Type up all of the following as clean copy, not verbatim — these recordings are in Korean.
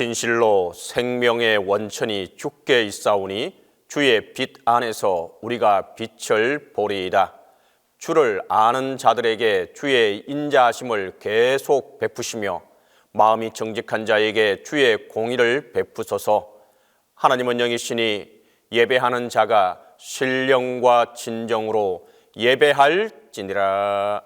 진실로 생명의 원천이 주께 있사오니 주의 빛 안에서 우리가 빛을 보리이다. 주를 아는 자들에게 주의 인자하심을 계속 베푸시며 마음이 정직한 자에게 주의 공의를 베푸소서. 하나님은 영이시니 예배하는 자가 신령과 진정으로 예배할지니라.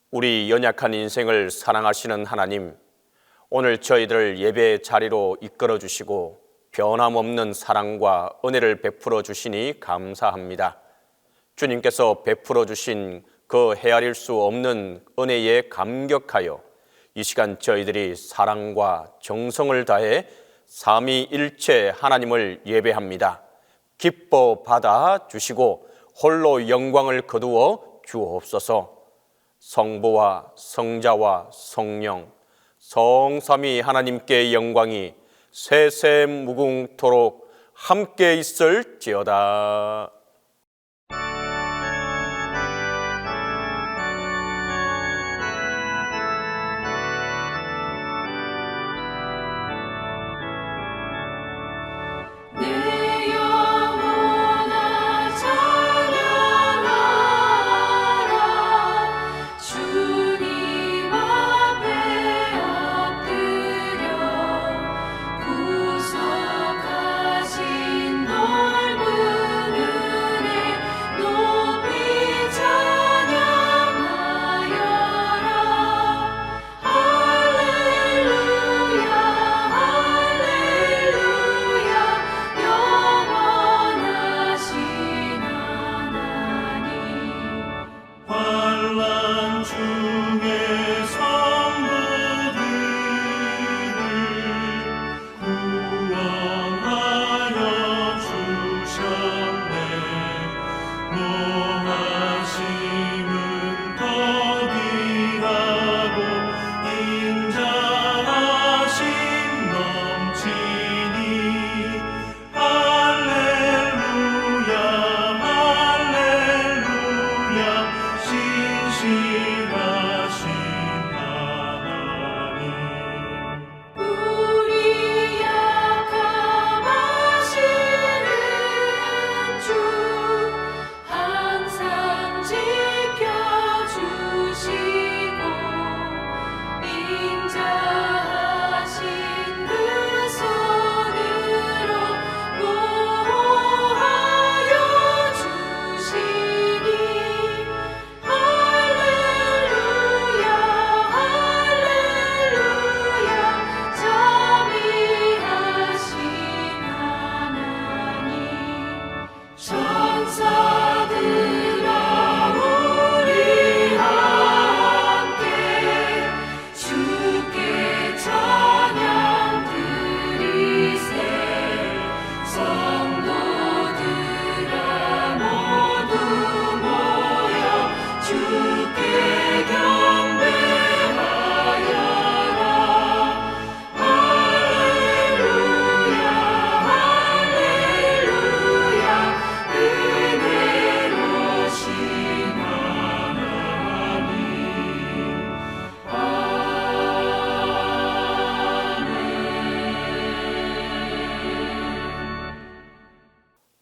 우리 연약한 인생을 사랑하시는 하나님, 오늘 저희들을 예배의 자리로 이끌어 주시고 변함없는 사랑과 은혜를 베풀어 주시니 감사합니다. 주님께서 베풀어 주신 그 헤아릴 수 없는 은혜에 감격하여 이 시간 저희들이 사랑과 정성을 다해 삼위일체 하나님을 예배합니다. 기뻐 받아 주시고 홀로 영광을 거두어 주옵소서. 성부와 성자와 성령 성삼위 하나님께 영광이 세세무궁토록 함께 있을지어다.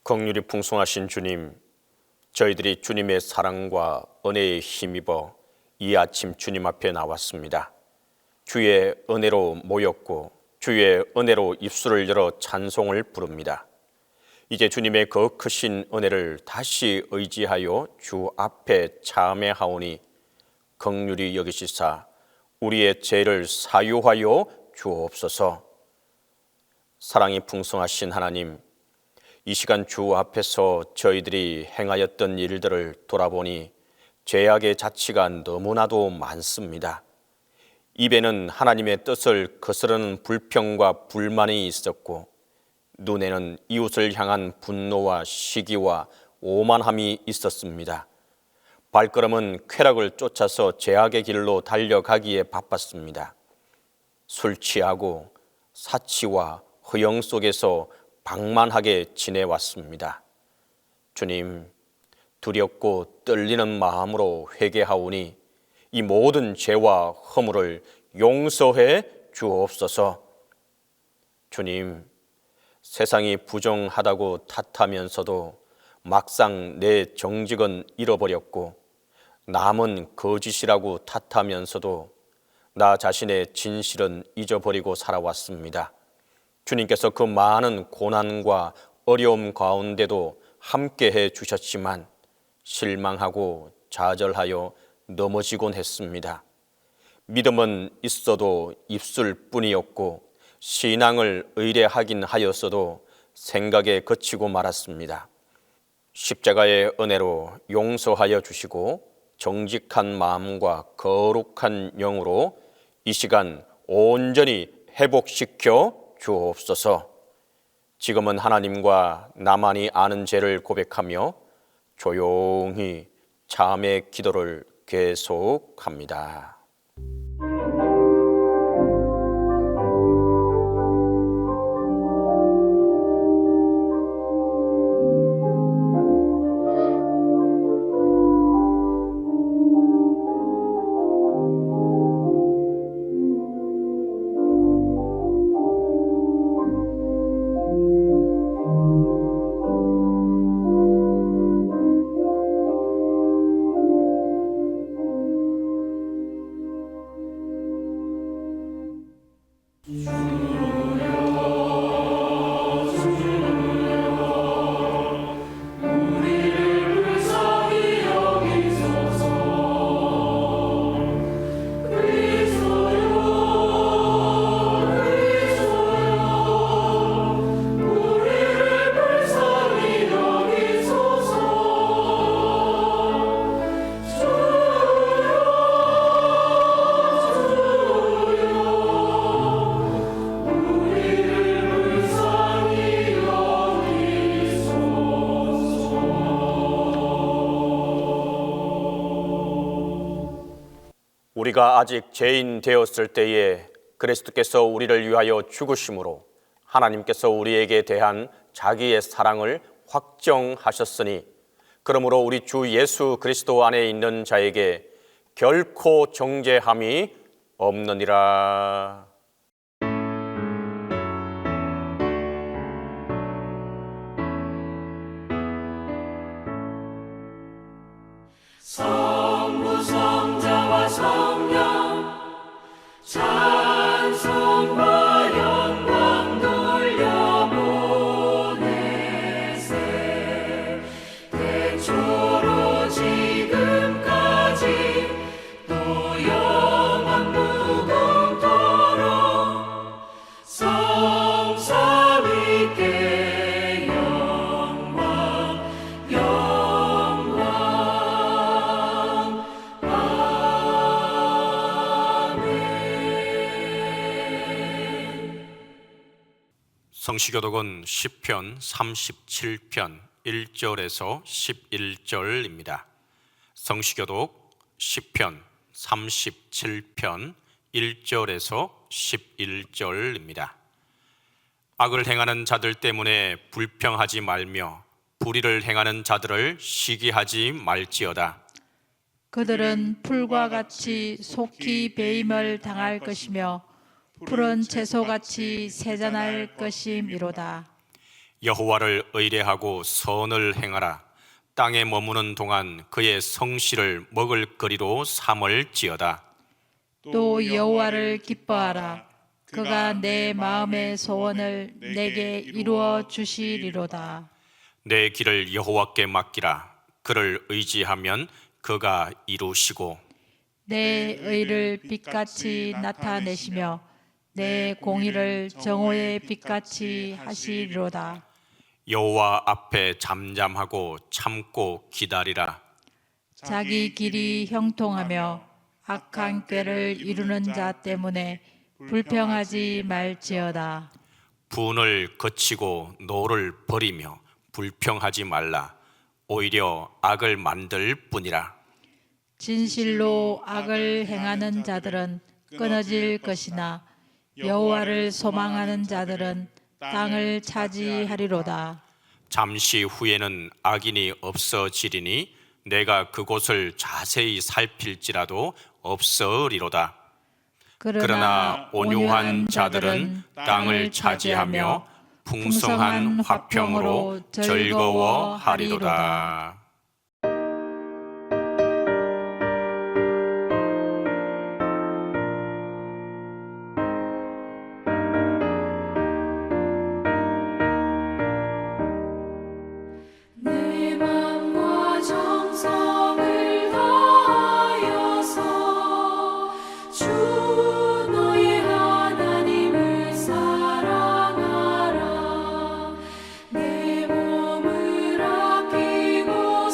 긍휼이 풍성하신 주님, 저희들이 주님의 사랑과 은혜에 힘입어 이 아침 주님 앞에 나왔습니다. 주의 은혜로 모였고 주의 은혜로 입술을 열어 찬송을 부릅니다. 이제 주님의 그 크신 은혜를 다시 의지하여 주 앞에 참회하오니 긍휼히 여기시사 우리의 죄를 사유하여 주옵소서. 사랑이 풍성하신 하나님, 이 시간 주 앞에서 저희들이 행하였던 일들을 돌아보니 죄악의 자취가 너무나도 많습니다. 입에는 하나님의 뜻을 거스르는 불평과 불만이 있었고, 눈에는 이웃을 향한 분노와 시기와 오만함이 있었습니다. 발걸음은 쾌락을 쫓아서 죄악의 길로 달려가기에 바빴습니다. 술 취하고 사치와 허영 속에서 방만하게 지내왔습니다. 주님, 두렵고 떨리는 마음으로 회개하오니 이 모든 죄와 허물을 용서해 주옵소서. 주님, 세상이 부정하다고 탓하면서도 막상 내 정직은 잃어버렸고 남은 거짓이라고 탓하면서도 나 자신의 진실은 잊어버리고 살아왔습니다. 주님께서 그 많은 고난과 어려움 가운데도 함께해 주셨지만 실망하고 좌절하여 넘어지곤 했습니다. 믿음은 있어도 입술뿐이었고 신앙을 의뢰하긴 하였어도 생각에 그치고 말았습니다. 십자가의 은혜로 용서하여 주시고 정직한 마음과 거룩한 영으로 이 시간 온전히 회복시켜 주옵소서. 지금은 하나님과 나만이 아는 죄를 고백하며 조용히 참의 기도를 계속합니다. 우리가 아직 죄인 되었을 때에 그리스도께서 우리를 위하여 죽으심으로 하나님께서 우리에게 대한 자기의 사랑을 확정하셨으니 그러므로 우리 주 예수 그리스도 안에 있는 자에게 결코 정죄함이 없느니라. 성부 성자와 성령 찬송과 영광 돌려보내세 태초로 지금까지 또 영원 무궁토록 성삼위께 영광 성시교독은 시편 37편 1절에서 11절입니다. 성시교독 시편 37편 1절에서 11절입니다. 악을 행하는 자들 때문에 불평하지 말며 불의를 행하는 자들을 시기하지 말지어다. 그들은 풀과 같이 속히 배임을 당할 것이며 푸른 채소같이 세잔할 것이미로다. 여호와를 의뢰하고 선을 행하라. 땅에 머무는 동안 그의 성실을 먹을거리로 삼을지어다. 또 여호와를 기뻐하라. 그가 내 마음의 소원을 내게 이루어 주시리로다. 내 길을 여호와께 맡기라. 그를 의지하면 그가 이루시고 내 의를 빛같이 나타내시며 내 공의를 정오의 빛같이 하시리로다. 여호와 앞에 잠잠하고 참고 기다리라. 자기 길이 형통하며 악한 꾀를 이루는 자 때문에 불평하지 말지어다. 분을 거치고 노를 버리며 불평하지 말라. 오히려 악을 만들 뿐이라. 진실로 악을 행하는 자들은 끊어질 것이나 여호와를 소망하는 자들은 땅을 차지하리로다. 잠시 후에는 악인이 없어지리니 내가 그곳을 자세히 살필지라도 없어리로다. 그러나 온유한 자들은 땅을 차지하며 풍성한 화평으로 즐거워하리로다. 내 맘과 정성을 다하여서 주 너의 하나님을 사랑하라. 내 몸을 아끼고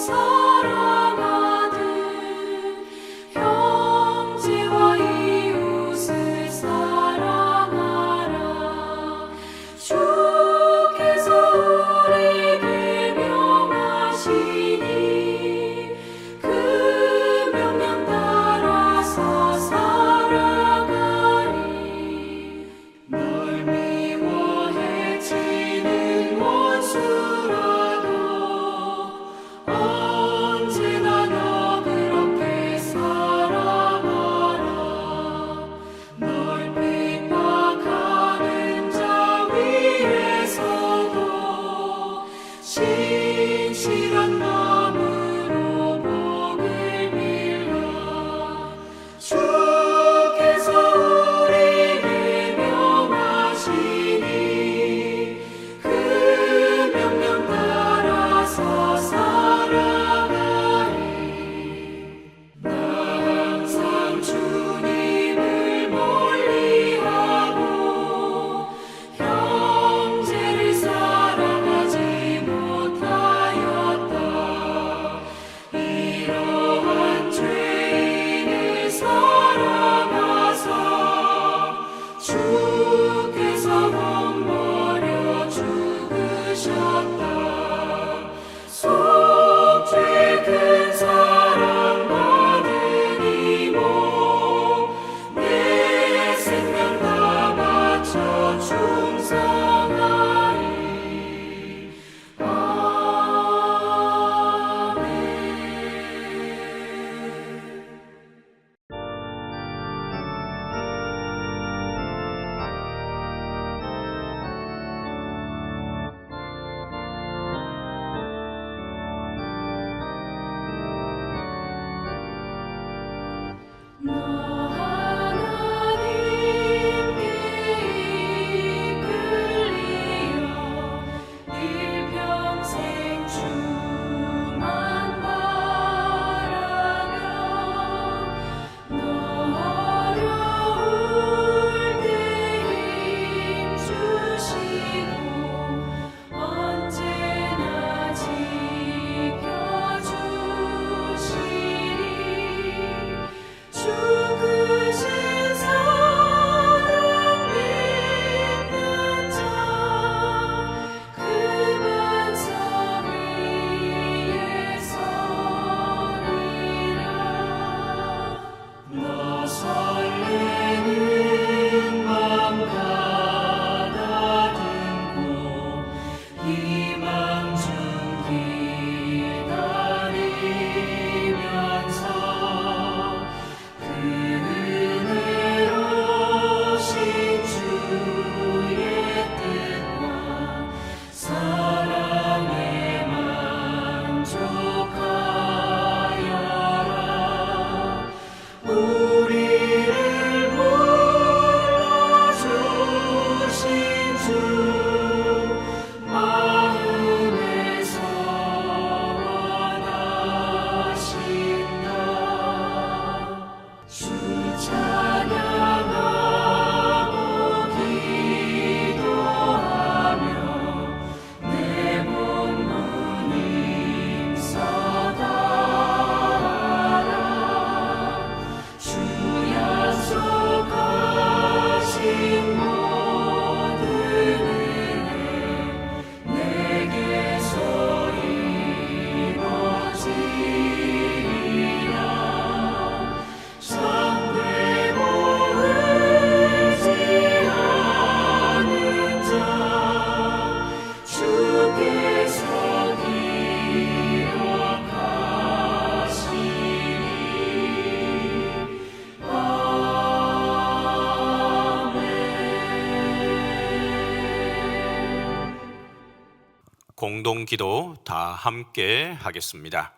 공동기도 다 함께 하겠습니다.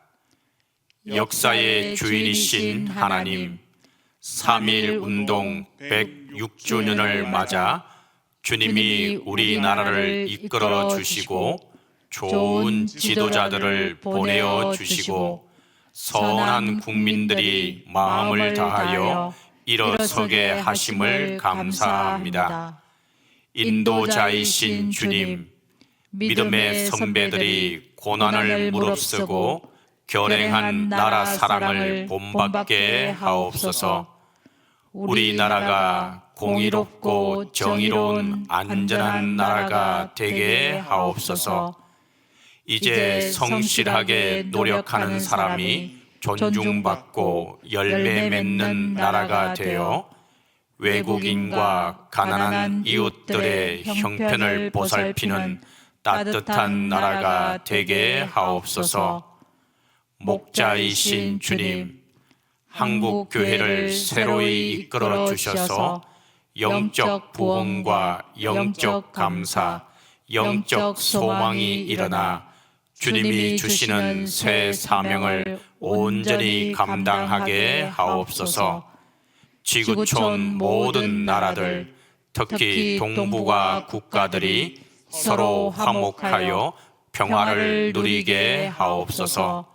역사의 주인이신 하나님, 3.1 운동 106주년을 맞아 주님이 우리나라를 이끌어 주시고 좋은 지도자들을 보내어 주시고 선한 국민들이 마음을 다하여 일어서게 하심을 감사합니다. 인도자이신 주님, 믿음의 선배들이 고난을 무릅쓰고 결행한 나라 사랑을 본받게 하옵소서. 우리나라가 공의롭고 정의로운 안전한 나라가 되게 하옵소서. 이제 성실하게 노력하는 사람이 존중받고 열매 맺는 나라가 되어 외국인과 가난한 이웃들의 형편을 보살피는 따뜻한 나라가 되게 하옵소서. 목자이신 주님, 한국 교회를 새로이 이끌어 주셔서 영적 부흥과 영적 감사, 영적 소망이 일어나 주님이 주시는 새 사명을 온전히 감당하게 하옵소서. 지구촌 모든 나라들, 특히 동북아 국가들이 서로 화목하여 평화를 누리게 하옵소서.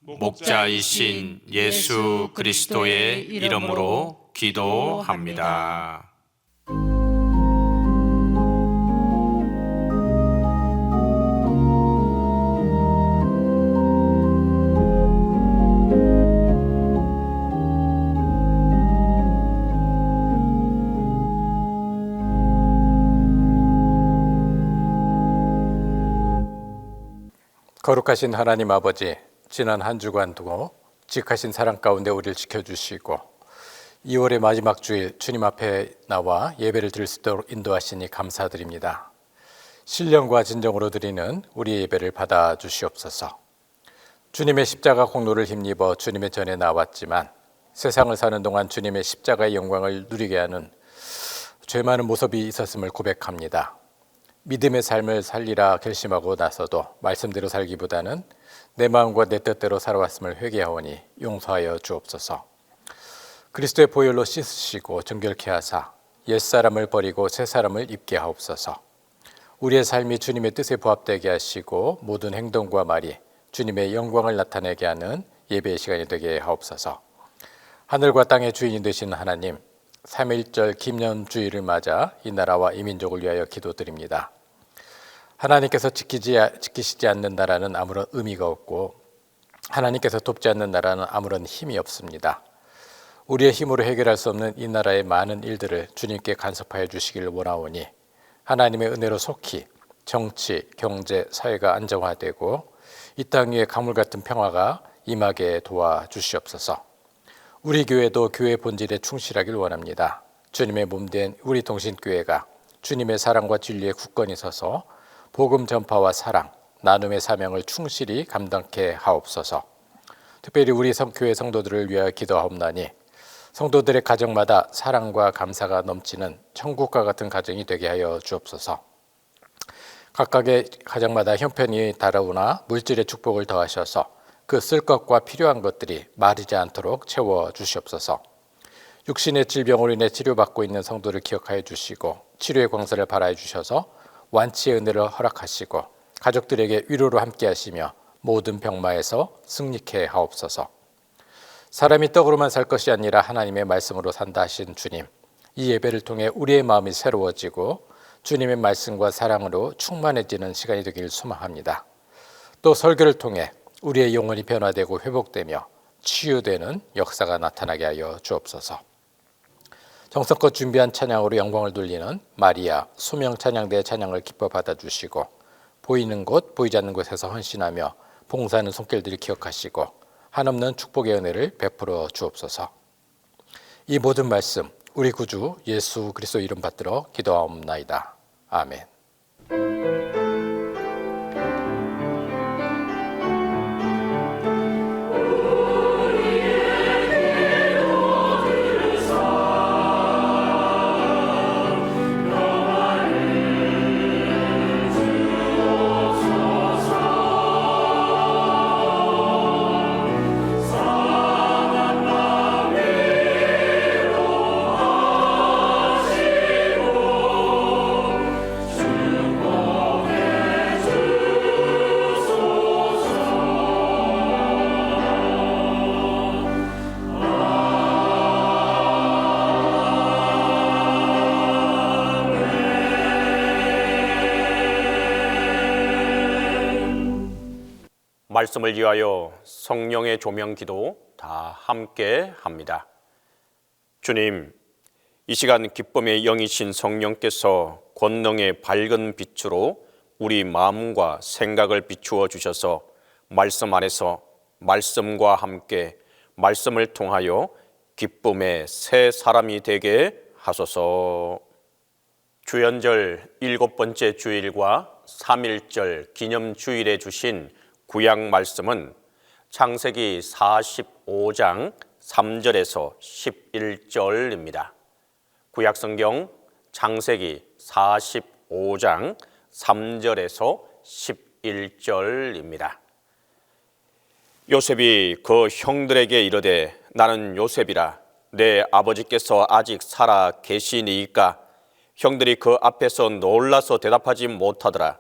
목자이신 예수 그리스도의 이름으로 기도합니다. 거룩하신 하나님 아버지, 지난 한 주간 두고 지극하신 사랑 가운데 우리를 지켜주시고 2월의 마지막 주일 주님 앞에 나와 예배를 드릴 수 있도록 인도하시니 감사드립니다. 신령과 진정으로 드리는 우리의 예배를 받아주시옵소서. 주님의 십자가 공로를 힘입어 주님의 전에 나왔지만 세상을 사는 동안 주님의 십자가의 영광을 누리게 하는 죄 많은 모습이 있었음을 고백합니다. 믿음의 삶을 살리라 결심하고 나서도 말씀대로 살기보다는 내 마음과 내 뜻대로 살아왔음을 회개하오니 용서하여 주옵소서. 그리스도의 보혈로 씻으시고 정결케 하사 옛사람을 버리고 새사람을 입게 하옵소서. 우리의 삶이 주님의 뜻에 부합되게 하시고 모든 행동과 말이 주님의 영광을 나타내게 하는 예배의 시간이 되게 하옵소서. 하늘과 땅의 주인이 되신 하나님, 3.1절 김연주일을 맞아 이 나라와 이 민족을 위하여 기도드립니다. 하나님께서 지키시지 않는 나라는 아무런 의미가 없고 하나님께서 돕지 않는 나라는 아무런 힘이 없습니다. 우리의 힘으로 해결할 수 없는 이 나라의 많은 일들을 주님께 간섭하여 주시기를 원하오니 하나님의 은혜로 속히 정치, 경제, 사회가 안정화되고 이 땅 위에 강물 같은 평화가 임하게 도와주시옵소서. 우리 교회도 교회 본질에 충실하길 원합니다. 주님의 몸된 우리 동신교회가 주님의 사랑과 진리에 굳건히 서서 복음 전파와 사랑, 나눔의 사명을 충실히 감당케 하옵소서. 특별히 우리 교회 성도들을 위하여 기도하옵나니 성도들의 가정마다 사랑과 감사가 넘치는 천국과 같은 가정이 되게 하여 주옵소서. 각각의 가정마다 형편이 다르구나 물질의 축복을 더하셔서 그 쓸 것과 필요한 것들이 마르지 않도록 채워주시옵소서. 육신의 질병으로 인해 치료받고 있는 성도를 기억하여 주시고 치료의 광선을 발하여 주셔서 완치의 은혜를 허락하시고 가족들에게 위로로 함께 하시며 모든 병마에서 승리케 하옵소서. 사람이 떡으로만 살 것이 아니라 하나님의 말씀으로 산다 하신 주님, 이 예배를 통해 우리의 마음이 새로워지고 주님의 말씀과 사랑으로 충만해지는 시간이 되길 소망합니다. 또 설교를 통해 우리의 영혼이 변화되고 회복되며 치유되는 역사가 나타나게 하여 주옵소서. 정성껏 준비한 찬양으로 영광을 돌리는 마리아 소명 찬양대의 찬양을 기뻐 받아주시고 보이는 곳 보이지 않는 곳에서 헌신하며 봉사하는 손길들을 기억하시고 한없는 축복의 은혜를 베풀어 주옵소서. 이 모든 말씀 우리 구주 예수 그리스도 이름 받들어 기도하옵나이다. 아멘. 말씀을 위하여 성령의 조명 기도 다 함께 합니다. 주님, 이 시간 기쁨의 영이신 성령께서 권능의 밝은 빛으로 우리 마음과 생각을 비추어 주셔서 말씀 안에서 말씀과 함께 말씀을 통하여 기쁨의 새 사람이 되게 하소서. 주연절 7번째 주일과 3.1절 기념주일에 주신 구약 말씀은 창세기 45장 3절에서 11절입니다. 구약 성경 창세기 45장 3절에서 11절입니다. 요셉이 그 형들에게 이르되 나는 요셉이라 내 아버지께서 아직 살아 계시니이까. 형들이 그 앞에서 놀라서 대답하지 못하더라.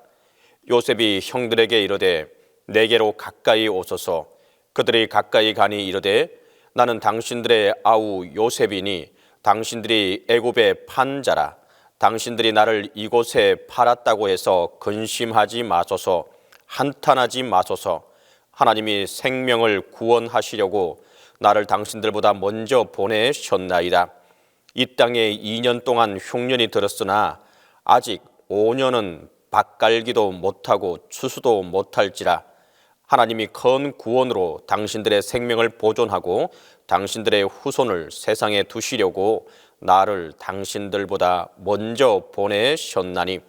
요셉이 형들에게 이르되 내게로 가까이 오소서. 그들이 가까이 가니 이르되 나는 당신들의 아우 요셉이니 당신들이 애굽의 판자라. 당신들이 나를 이곳에 팔았다고 해서 근심하지 마소서. 한탄하지 마소서. 하나님이 생명을 구원하시려고 나를 당신들보다 먼저 보내셨나이다. 이 땅에 2년 동안 흉년이 들었으나 아직 5년은 밭 갈기도 못하고 추수도 못할지라. 하나님이 큰 구원으로 당신들의 생명을 보존하고 당신들의 후손을 세상에 두시려고 나를 당신들보다 먼저 보내셨나니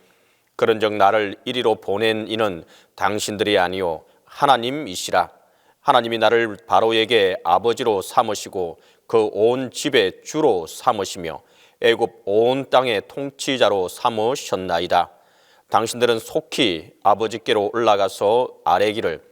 그런즉 나를 이리로 보낸 이는 당신들이 아니요 하나님이시라. 하나님이 나를 바로에게 아버지로 삼으시고 그 온 집의 주로 삼으시며 애굽 온 땅의 통치자로 삼으셨나이다. 당신들은 속히 아버지께로 올라가서 아뢰기를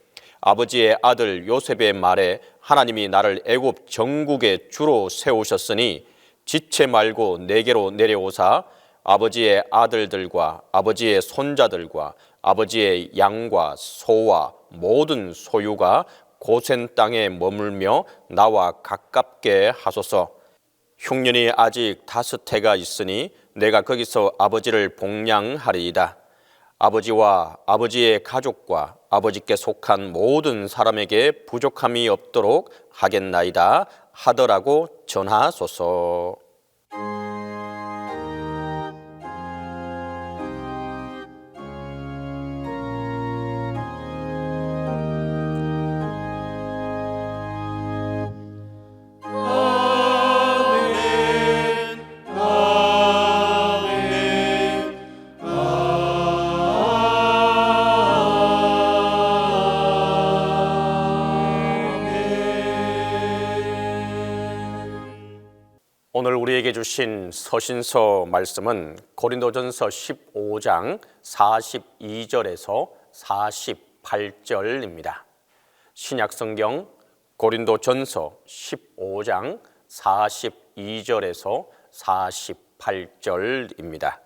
아버지의 아들 요셉의 말에 하나님이 나를 애굽 전국의 주로 세우셨으니 지체 말고 내게로 내려오사 아버지의 아들들과 아버지의 손자들과 아버지의 양과 소와 모든 소유가 고센 땅에 머물며 나와 가깝게 하소서. 흉년이 아직 5해가 있으니 내가 거기서 아버지를 복량하리이다. 아버지와 아버지의 가족과 아버지께 속한 모든 사람에게 부족함이 없도록 하겠나이다 하더라고 전하소서. 오늘 우리에게 주신 서신서 말씀은 고린도전서 15장 42절에서 48절입니다. 신약성경 고린도전서 15장 42절에서 48절입니다.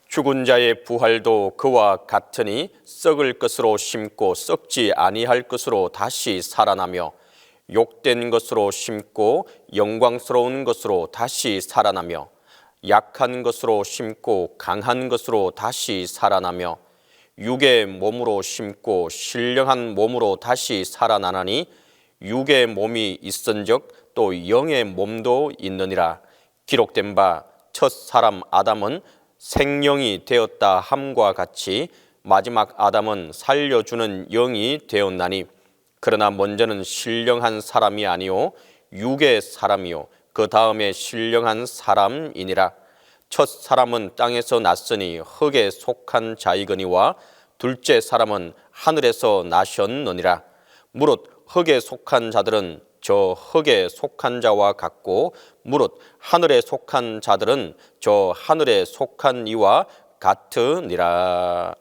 죽은 자의 부활도 그와 같으니 썩을 것으로 심고 썩지 아니할 것으로 다시 살아나며 욕된 것으로 심고 영광스러운 것으로 다시 살아나며 약한 것으로 심고 강한 것으로 다시 살아나며 육의 몸으로 심고 신령한 몸으로 다시 살아나나니 육의 몸이 있은즉 또 영의 몸도 있느니라. 기록된 바 첫 사람 아담은 생령이 되었다 함과 같이 마지막 아담은 살려주는 영이 되었나니 그러나 먼저는 신령한 사람이 아니요 육의 사람이요 그 다음에 신령한 사람이니라. 첫 사람은 땅에서 났으니 흙에 속한 자이거니와 둘째 사람은 하늘에서 나셨느니라. 무릇 흙에 속한 자들은 저 흙에 속한 자와 같고 무릇 하늘에 속한 자들은 저 하늘에 속한 이와 같으니라.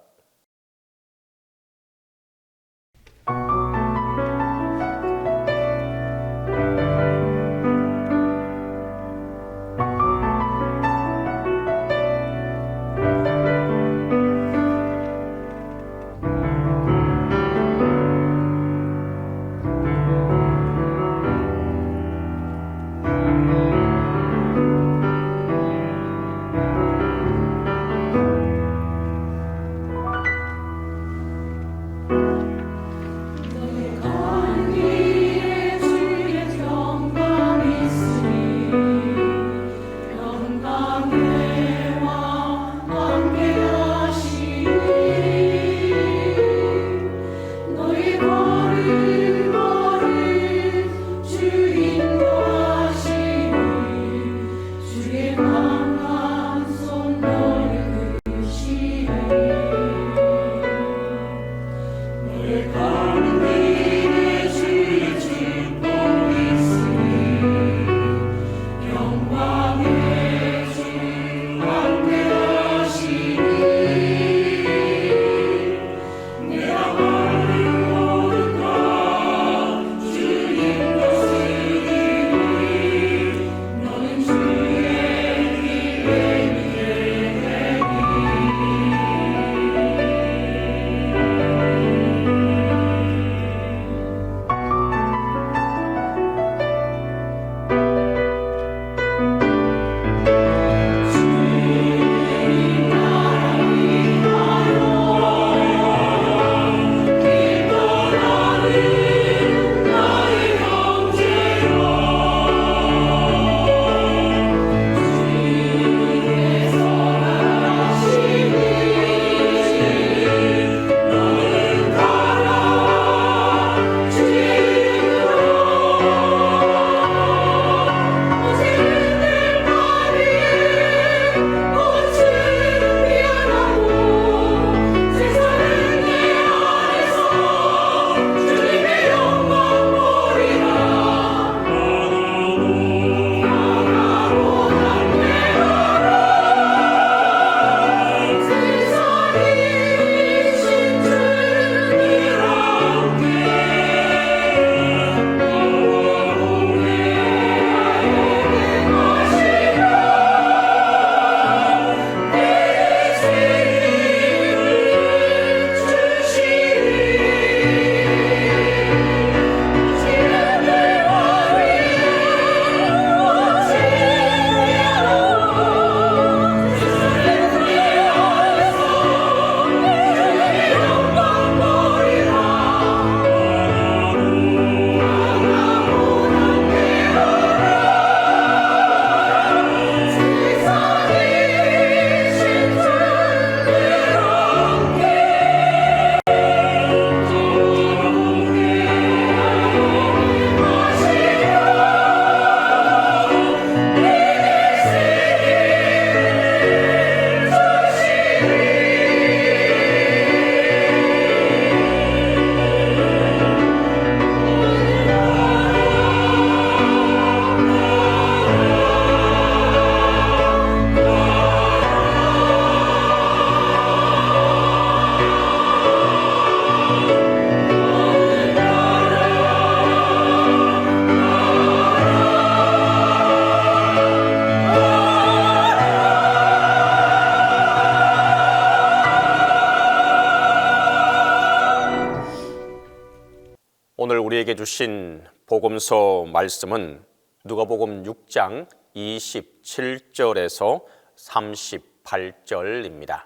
우리에게 주신 복음서 말씀은 누가복음 6장 27절에서 38절입니다.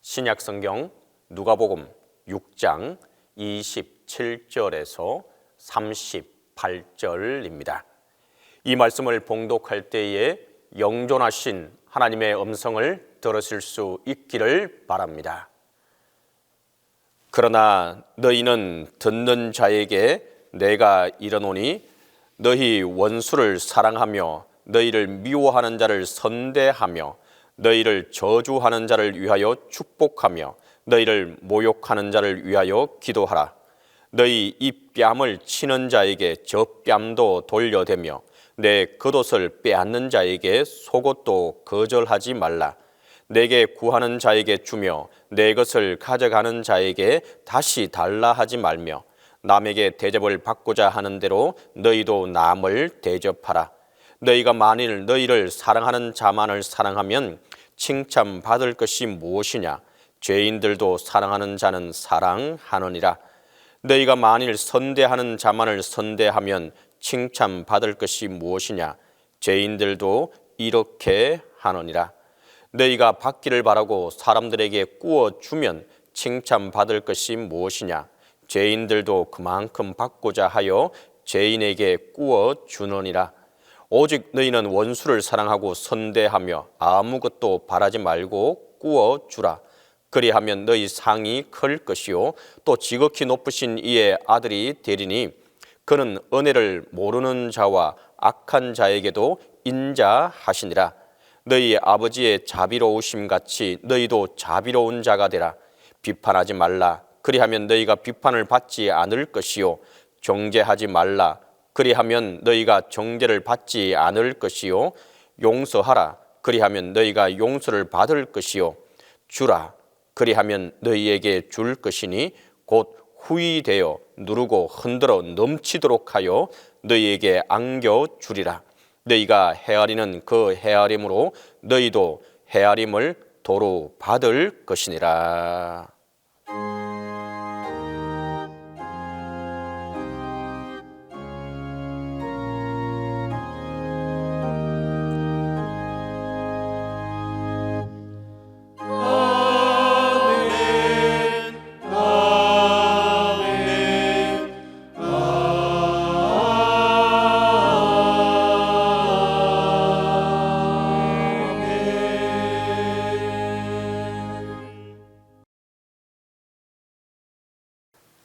신약성경 누가복음 6장 27절에서 38절입니다. 이 말씀을 봉독할 때에 영존하신 하나님의 음성을 들으실 수 있기를 바랍니다. 그러나 너희는 듣는 자에게 내가 이르노니 너희 원수를 사랑하며 너희를 미워하는 자를 선대하며 너희를 저주하는 자를 위하여 축복하며 너희를 모욕하는 자를 위하여 기도하라. 너희 이 뺨을 치는 자에게 저 뺨도 돌려대며 내 겉옷을 빼앗는 자에게 속옷도 거절하지 말라. 내게 구하는 자에게 주며 내 것을 가져가는 자에게 다시 달라 하지 말며 남에게 대접을 받고자 하는 대로 너희도 남을 대접하라. 너희가 만일 너희를 사랑하는 자만을 사랑하면 칭찬받을 것이 무엇이냐? 죄인들도 사랑하는 자는 사랑하느니라. 너희가 만일 선대하는 자만을 선대하면 칭찬받을 것이 무엇이냐? 죄인들도 이렇게 하느니라. 너희가 받기를 바라고 사람들에게 꾸어 주면 칭찬받을 것이 무엇이냐? 죄인들도 그만큼 받고자 하여 죄인에게 꾸어 주느니라. 오직 너희는 원수를 사랑하고 선대하며 아무것도 바라지 말고 꾸어 주라. 그리하면 너희 상이 클 것이요 또 지극히 높으신 이의 아들이 되리니 그는 은혜를 모르는 자와 악한 자에게도 인자하시니라. 너희 아버지의 자비로우심 같이 너희도 자비로운 자가 되라. 비판하지 말라. 그리하면 너희가 비판을 받지 않을 것이요 정죄하지 말라. 그리하면 너희가 정죄를 받지 않을 것이요 용서하라. 그리하면 너희가 용서를 받을 것이요 주라. 그리하면 너희에게 줄 것이니 곧 후이되어 누르고 흔들어 넘치도록 하여 너희에게 안겨 주리라. 너희가 헤아리는 그 헤아림으로 너희도 헤아림을 도로 받을 것이니라.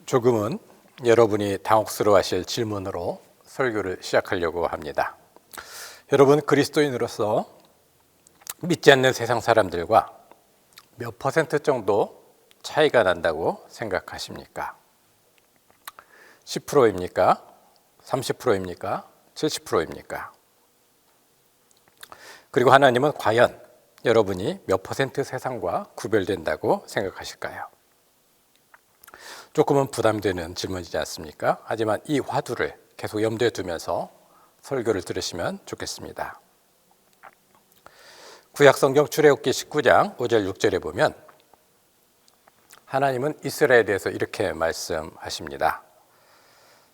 조금은 여러분이 당혹스러워하실 질문으로 설교를 시작하려고 합니다. 여러분, 그리스도인으로서 믿지 않는 세상 사람들과 몇 퍼센트 정도 차이가 난다고 생각하십니까? 10%입니까? 30%입니까? 70%입니까? 그리고 하나님은 과연 여러분이 몇 퍼센트 세상과 구별된다고 생각하실까요? 조금은 부담되는 질문이지 않습니까? 하지만 이 화두를 계속 염두에 두면서 설교를 들으시면 좋겠습니다. 구약성경 출애굽기 19장 5절 6절에 보면 하나님은 이스라엘에 대해서 이렇게 말씀하십니다.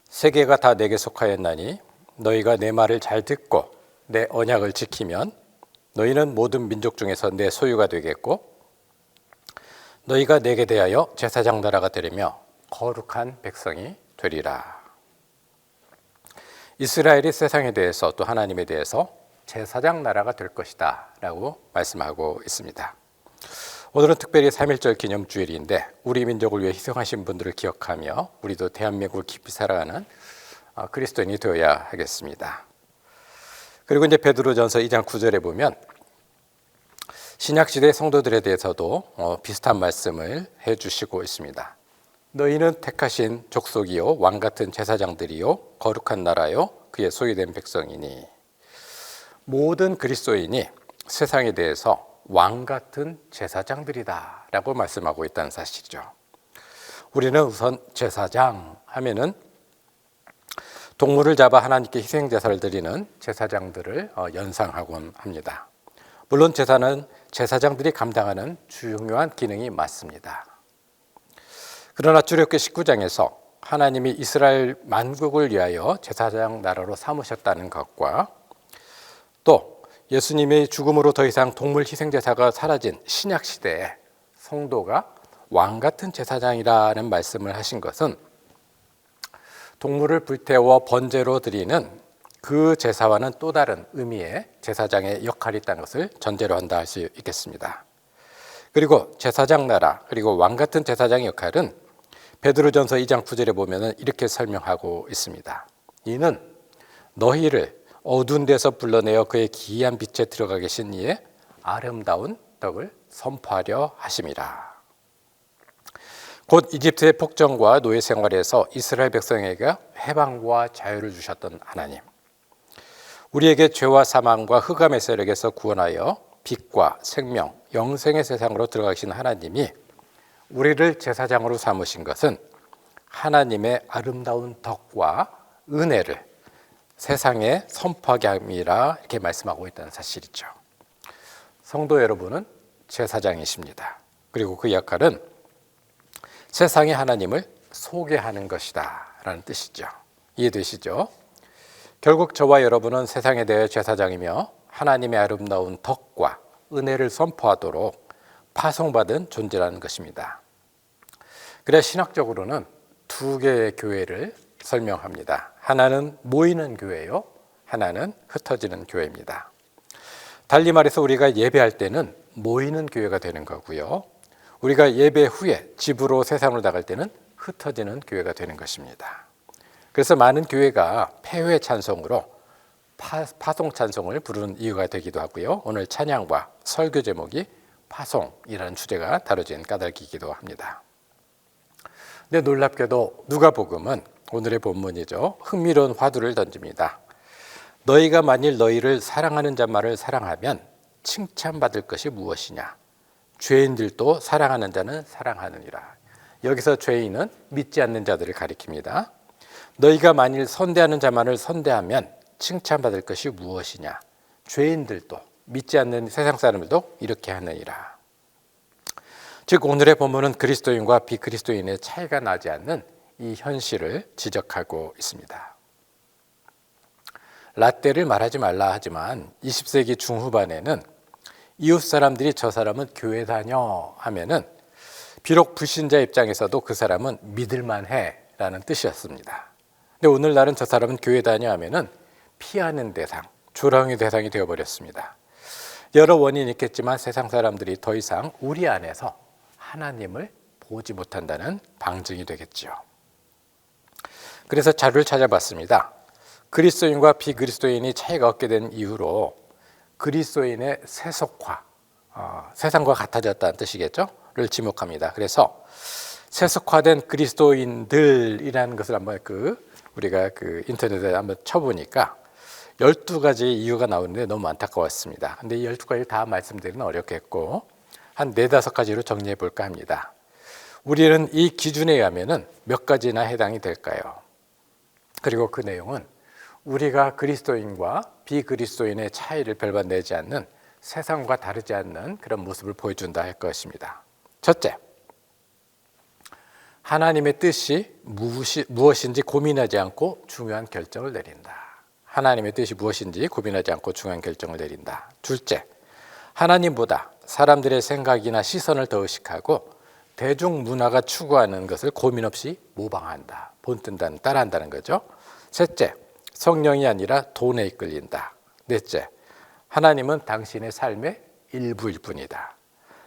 세계가 다 내게 속하였나니 너희가 내 말을 잘 듣고 내 언약을 지키면 너희는 모든 민족 중에서 내 소유가 되겠고 너희가 내게 대하여 제사장 나라가 되리며 거룩한 백성이 되리라. 이스라엘이 세상에 대해서 또 하나님에 대해서 제사장 나라가 될 것이다 라고 말씀하고 있습니다. 오늘은 특별히 3.1절 기념주일인데 우리 민족을 위해 희생하신 분들을 기억하며 우리도 대한민국을 깊이 살아가는 그리스도인이 되어야 하겠습니다. 그리고 이제 베드로전서 2장 9절에 보면 신약시대 성도들에 대해서도 비슷한 말씀을 해주시고 있습니다. 너희는 택하신 족속이요 왕같은 제사장들이요 거룩한 나라요 그의 소유된 백성이니. 모든 그리스도인이 세상에 대해서 왕같은 제사장들이다 라고 말씀하고 있다는 사실이죠. 우리는 우선 제사장 하면은 동물을 잡아 하나님께 희생제사를 드리는 제사장들을 연상하곤 합니다. 물론 제사는 제사장들이 감당하는 중요한 기능이 맞습니다. 그러나 출애굽기 19장에서 하나님이 이스라엘 만국을 위하여 제사장 나라로 삼으셨다는 것과 또 예수님의 죽음으로 더 이상 동물 희생제사가 사라진 신약 시대에 성도가 왕 같은 제사장이라는 말씀을 하신 것은 동물을 불태워 번제로 드리는 그 제사와는 또 다른 의미의 제사장의 역할이 있다는 것을 전제로 한다 할 수 있겠습니다. 그리고 제사장 나라 그리고 왕 같은 제사장의 역할은 베드로전서 2장 9절에 보면 이렇게 설명하고 있습니다. 이는 너희를 어두운 데서 불러내어 그의 기이한 빛에 들어가 계신 이의 아름다운 덕을 선포하려 하심이라. 곧 이집트의 폭정과 노예 생활에서 이스라엘 백성에게 해방과 자유를 주셨던 하나님, 우리에게 죄와 사망과 흑암의 세력에서 구원하여 빛과 생명, 영생의 세상으로 들어가신 하나님이 우리를 제사장으로 삼으신 것은 하나님의 아름다운 덕과 은혜를 세상에 선포하게 함이라 이렇게 말씀하고 있다는 사실이죠. 성도 여러분은 제사장이십니다. 그리고 그 역할은 세상에 하나님을 소개하는 것이다 라는 뜻이죠. 이해되시죠? 결국 저와 여러분은 세상에 대해 제사장이며 하나님의 아름다운 덕과 은혜를 선포하도록 파송받은 존재라는 것입니다. 그래 신학적으로는 두 개의 교회를 설명합니다. 하나는 모이는 교회요, 하나는 흩어지는 교회입니다. 달리 말해서 우리가 예배할 때는 모이는 교회가 되는 거고요, 우리가 예배 후에 집으로 세상으로 나갈 때는 흩어지는 교회가 되는 것입니다. 그래서 많은 교회가 폐회 찬송으로 파송 찬송을 부르는 이유가 되기도 하고요, 오늘 찬양과 설교 제목이 파송이라는 주제가 다뤄진 까닭이기도 합니다. 근데 놀랍게도 누가복음은 오늘의 본문이죠, 흥미로운 화두를 던집니다. 너희가 만일 너희를 사랑하는 자만을 사랑하면 칭찬받을 것이 무엇이냐? 죄인들도 사랑하는 자는 사랑하느니라. 여기서 죄인은 믿지 않는 자들을 가리킵니다. 너희가 만일 선대하는 자만을 선대하면 칭찬받을 것이 무엇이냐? 죄인들도 믿지 않는 세상 사람들도 이렇게 하느니라. 즉 오늘의 본문은 그리스도인과 비그리스도인의 차이가 나지 않는 이 현실을 지적하고 있습니다. 라떼를 말하지 말라 하지만 20세기 중후반에는 이웃 사람들이 저 사람은 교회 다녀 하면은 비록 불신자 입장에서도 그 사람은 믿을만해 라는 뜻이었습니다. 근데 오늘날은 저 사람은 교회 다녀 하면은 피하는 대상, 조롱의 대상이 되어버렸습니다. 여러 원인이 있겠지만 세상 사람들이 더 이상 우리 안에서 하나님을 보지 못한다는 방증이 되겠죠. 그래서 자료를 찾아봤습니다. 그리스도인과 비그리스도인이 차이가 없게 된 이유로 그리스도인의 세속화, 세상과 같아졌다는 뜻이겠죠?를 지목합니다. 그래서 세속화된 그리스도인들이라는 것을 한번 우리가 인터넷에 한번 쳐보니까 12가지 이유가 나오는데 너무 안타까웠습니다. 근데 이 12가지 다 말씀드리기는 어렵겠고 한 4-5가지로 정리해 볼까 합니다. 우리는 이 기준에 의하면 몇 가지나 해당이 될까요? 그리고 그 내용은 우리가 그리스도인과 비그리스도인의 차이를 별반 내지 않는 세상과 다르지 않는 그런 모습을 보여준다 할 것입니다. 첫째, 하나님의 뜻이 무엇인지 고민하지 않고 중요한 결정을 내린다. 하나님의 뜻이 무엇인지 고민하지 않고 중요한 결정을 내린다. 둘째, 하나님보다 사람들의 생각이나 시선을 더 의식하고 대중문화가 추구하는 것을 고민 없이 모방한다. 본뜬다는, 따라한다는 거죠. 셋째, 성령이 아니라 돈에 이끌린다. 넷째, 하나님은 당신의 삶의 일부일 뿐이다.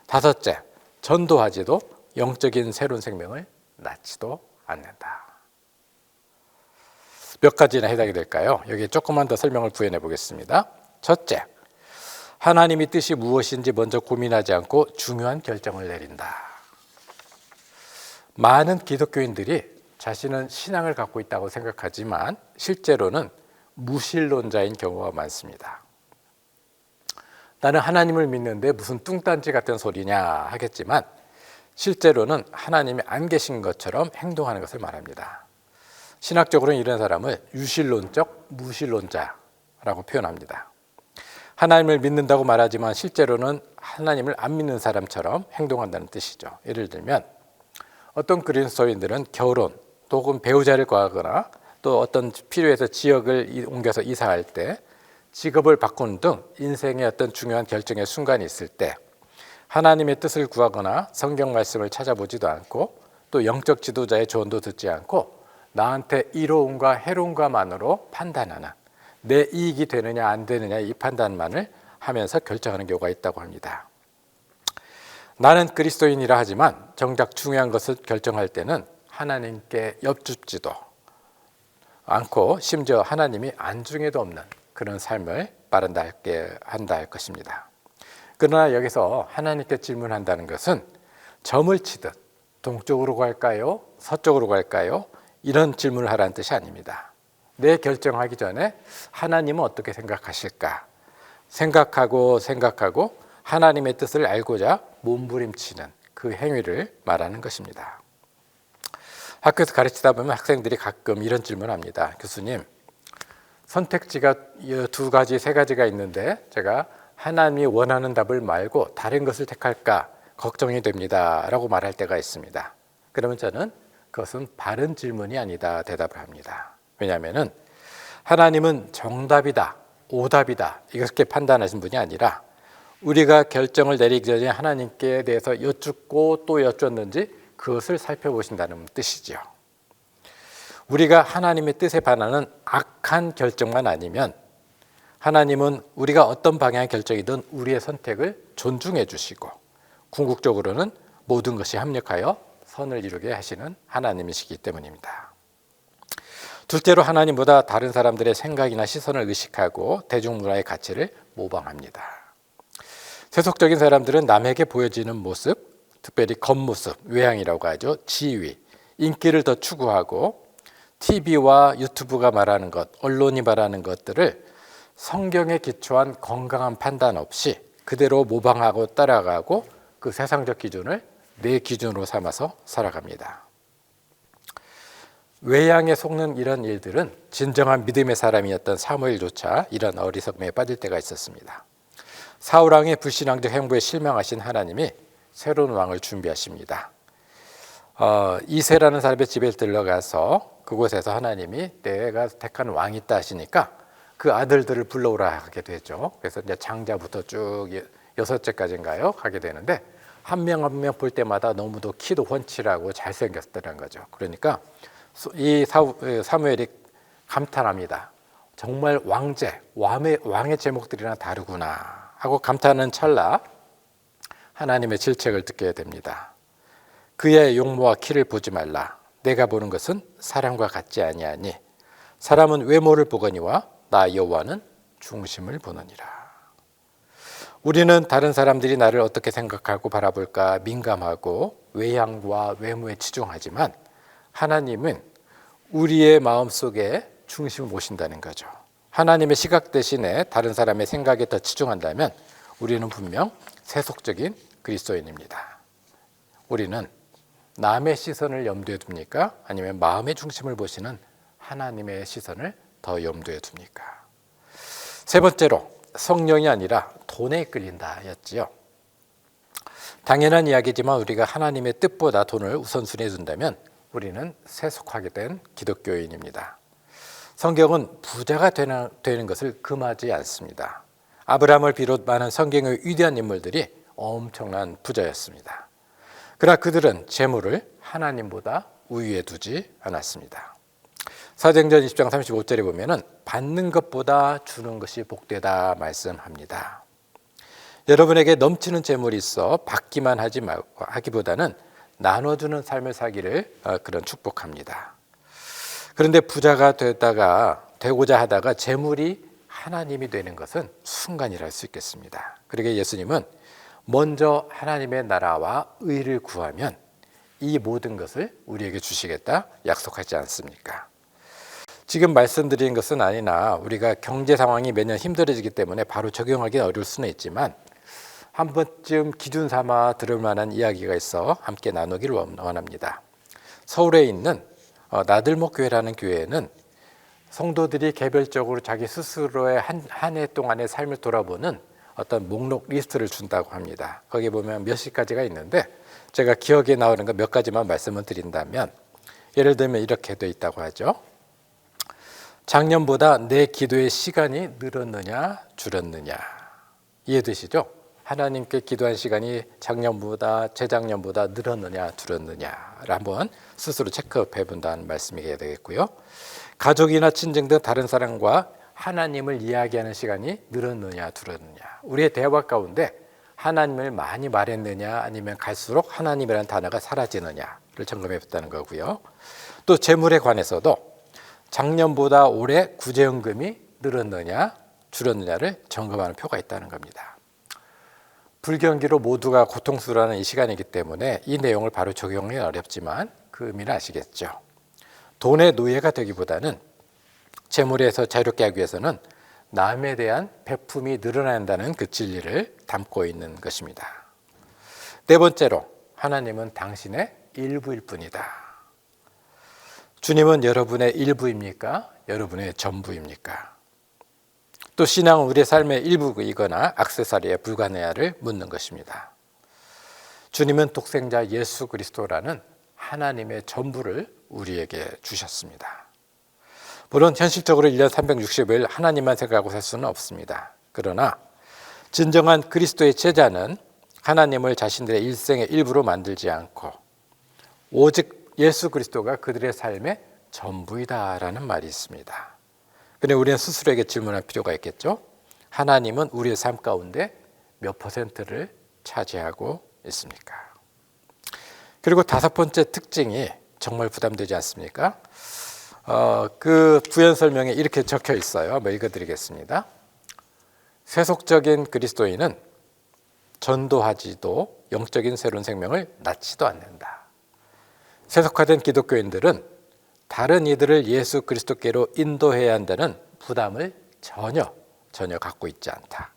다섯째, 전도하지도 영적인 새로운 생명을 낳지도 않는다. 몇 가지나 해당이 될까요? 여기에 조금만 더 설명을 부연해 보겠습니다. 첫째, 하나님의 뜻이 무엇인지 먼저 고민하지 않고 중요한 결정을 내린다. 많은 기독교인들이 자신은 신앙을 갖고 있다고 생각하지만 실제로는 무신론자인 경우가 많습니다. 나는 하나님을 믿는데 무슨 뚱딴지 같은 소리냐 하겠지만 실제로는 하나님이 안 계신 것처럼 행동하는 것을 말합니다. 신학적으로는 이런 사람을 유신론적 무신론자라고 표현합니다. 하나님을 믿는다고 말하지만 실제로는 하나님을 안 믿는 사람처럼 행동한다는 뜻이죠. 예를 들면 어떤 그리스도인들은 결혼 또 혹은 배우자를 구하거나 또 어떤 필요해서 지역을 옮겨서 이사할 때, 직업을 바꾸는 등 인생의 어떤 중요한 결정의 순간이 있을 때 하나님의 뜻을 구하거나 성경 말씀을 찾아보지도 않고 또 영적 지도자의 조언도 듣지 않고 나한테 이로움과 해로움과만으로 판단하는, 내 이익이 되느냐 안 되느냐 이 판단만을 하면서 결정하는 경우가 있다고 합니다. 나는 그리스도인이라 하지만 정작 중요한 것을 결정할 때는 하나님께 엽줍지도 않고 심지어 하나님이 안중에도 없는 그런 삶을 바른다 한다 할 것입니다. 그러나 여기서 하나님께 질문한다는 것은 점을 치듯 동쪽으로 갈까요? 서쪽으로 갈까요? 이런 질문을 하라는 뜻이 아닙니다. 내 결정하기 전에 하나님은 어떻게 생각하실까? 생각하고 하나님의 뜻을 알고자 몸부림치는 그 행위를 말하는 것입니다. 학교에서 가르치다 보면 학생들이 가끔 이런 질문을 합니다. 교수님, 선택지가 2가지, 3가지가 있는데 제가 하나님이 원하는 답을 말고 다른 것을 택할까 걱정이 됩니다 라고 말할 때가 있습니다. 그러면 저는 그것은 바른 질문이 아니다 대답을 합니다. 왜냐하면 하나님은 정답이다, 오답이다 이렇게 판단하신 분이 아니라 우리가 결정을 내리기 전에 하나님께 대해서 여쭙고 또 여쭙는지 그것을 살펴보신다는 뜻이죠. 우리가 하나님의 뜻에 반하는 악한 결정만 아니면 하나님은 우리가 어떤 방향의 결정이든 우리의 선택을 존중해 주시고 궁극적으로는 모든 것이 합력하여 선을 이루게 하시는 하나님이시기 때문입니다. 둘째로 하나님보다 다른 사람들의 생각이나 시선을 의식하고 대중문화의 가치를 모방합니다. 세속적인 사람들은 남에게 보여지는 모습, 특별히 겉모습, 외향이라고 하죠. 지위, 인기를 더 추구하고 TV와 유튜브가 말하는 것, 언론이 말하는 것들을 성경에 기초한 건강한 판단 없이 그대로 모방하고 따라가고 그 세상적 기준을 내 기준으로 삼아서 살아갑니다. 외향에 속는 이런 일들은 진정한 믿음의 사람이었던 사무엘조차 이런 어리석음에 빠질 때가 있었습니다. 사울왕의 불신앙적 행보에 실망하신 하나님이 새로운 왕을 준비하십니다. 이새라는 사람의 집에 들러가서 그곳에서 하나님이 내가 택한 왕이 있다 하시니까 그 아들들을 불러오라 하게 되죠. 그래서 이제 장자부터 쭉 6째까지인가요? 하게 되는데 한 명 한 명 볼 때마다 너무도 키도 훤칠하고 잘생겼다는 거죠. 그러니까 이 사무엘이 감탄합니다. 정말 왕의 제목들이랑 다르구나 하고 감탄하는 찰나 하나님의 질책을 듣게 됩니다. 그의 용모와 키를 보지 말라. 내가 보는 것은 사람과 같지 아니하니 사람은 외모를 보거니와 나 여호와는 중심을 보느니라. 우리는 다른 사람들이 나를 어떻게 생각하고 바라볼까 민감하고 외향과 외모에 치중하지만 하나님은 우리의 마음속에 중심을 보신다는 거죠. 하나님의 시각 대신에 다른 사람의 생각에 더 치중한다면 우리는 분명 세속적인 그리스도인입니다. 우리는 남의 시선을 염두에 둡니까? 아니면 마음의 중심을 보시는 하나님의 시선을 더 염두에 둡니까? 세 번째로 성령이 아니라 돈에 끌린다 였지요. 당연한 이야기지만 우리가 하나님의 뜻보다 돈을 우선순위에 둔다면 우리는 세속하게 된 기독교인입니다. 성경은 부자가 되는 것을 금하지 않습니다. 아브라함을 비롯 많은 성경의 위대한 인물들이 엄청난 부자였습니다. 그러나 그들은 재물을 하나님보다 우위에 두지 않았습니다. 사도행전 20장 35절에 보면은 받는 것보다 주는 것이 복되다 말씀합니다. 여러분에게 넘치는 재물이 있어 받기만 하지 말고 하기보다는 나눠주는 삶을 사기를 그런 축복합니다. 그런데 부자가 되고자 하다가 재물이 하나님이 되는 것은 순간이라 할 수 있겠습니다. 그러게 예수님은 먼저 하나님의 나라와 의를 구하면 이 모든 것을 우리에게 주시겠다 약속하지 않습니까? 지금 말씀드린 것은 아니나 우리가 경제 상황이 매년 힘들어지기 때문에 바로 적용하기 어려울 수는 있지만 한 번쯤 기준 삼아 들을 만한 이야기가 있어 함께 나누기를 원합니다. 서울에 있는 나들목 교회라는 교회는 성도들이 개별적으로 자기 스스로의 한 해 동안의 삶을 돌아보는 어떤 목록 리스트를 준다고 합니다. 거기에 보면 몇십 가지가 있는데 제가 기억에 나오는 거 몇 가지만 말씀을 드린다면 예를 들면 이렇게 돼 있다고 하죠. 작년보다 내 기도의 시간이 늘었느냐 줄었느냐. 이해되시죠? 하나님께 기도한 시간이 작년보다 재작년보다 늘었느냐 줄었느냐를 한번 스스로 체크해 본다는 말씀이 되겠고요. 가족이나 친정 등 다른 사람과 하나님을 이야기하는 시간이 늘었느냐 줄었느냐. 우리의 대화 가운데 하나님을 많이 말했느냐 아니면 갈수록 하나님이라는 단어가 사라지느냐를 점검해 봤다는 거고요. 또 재물에 관해서도 작년보다 올해 구제연금이 늘었느냐 줄었느냐를 점검하는 표가 있다는 겁니다. 불경기로 모두가 고통스러워하는 이 시간이기 때문에 이 내용을 바로 적용하기 어렵지만 그 의미는 아시겠죠. 돈의 노예가 되기보다는 재물에서 자유롭게 하기 위해서는 남에 대한 베품이 늘어난다는 그 진리를 담고 있는 것입니다. 네 번째로 하나님은 당신의 일부일 뿐이다. 주님은 여러분의 일부입니까? 여러분의 전부입니까? 또 신앙은 우리의 삶의 일부이거나 액세서리에 불과하냐를 묻는 것입니다. 주님은 독생자 예수 그리스도라는 하나님의 전부를 우리에게 주셨습니다. 물론 현실적으로 1년 365일 하나님만 생각하고 살 수는 없습니다. 그러나 진정한 그리스도의 제자는 하나님을 자신들의 일생의 일부로 만들지 않고 오직 예수 그리스도가 그들의 삶의 전부이다라는 말이 있습니다. 그런데 우리는 스스로에게 질문할 필요가 있겠죠. 하나님은 우리의 삶 가운데 몇 %를 차지하고 있습니까? 그리고 다섯 번째 특징이 정말 부담되지 않습니까? 그 부연 설명에 이렇게 적혀 있어요. 한번 읽어드리겠습니다. 세속적인 그리스도인은 전도하지도 영적인 새로운 생명을 낳지도 않는다. 세속화된 기독교인들은 다른 이들을 예수 그리스도께로 인도해야 한다는 부담을 전혀 갖고 있지 않다.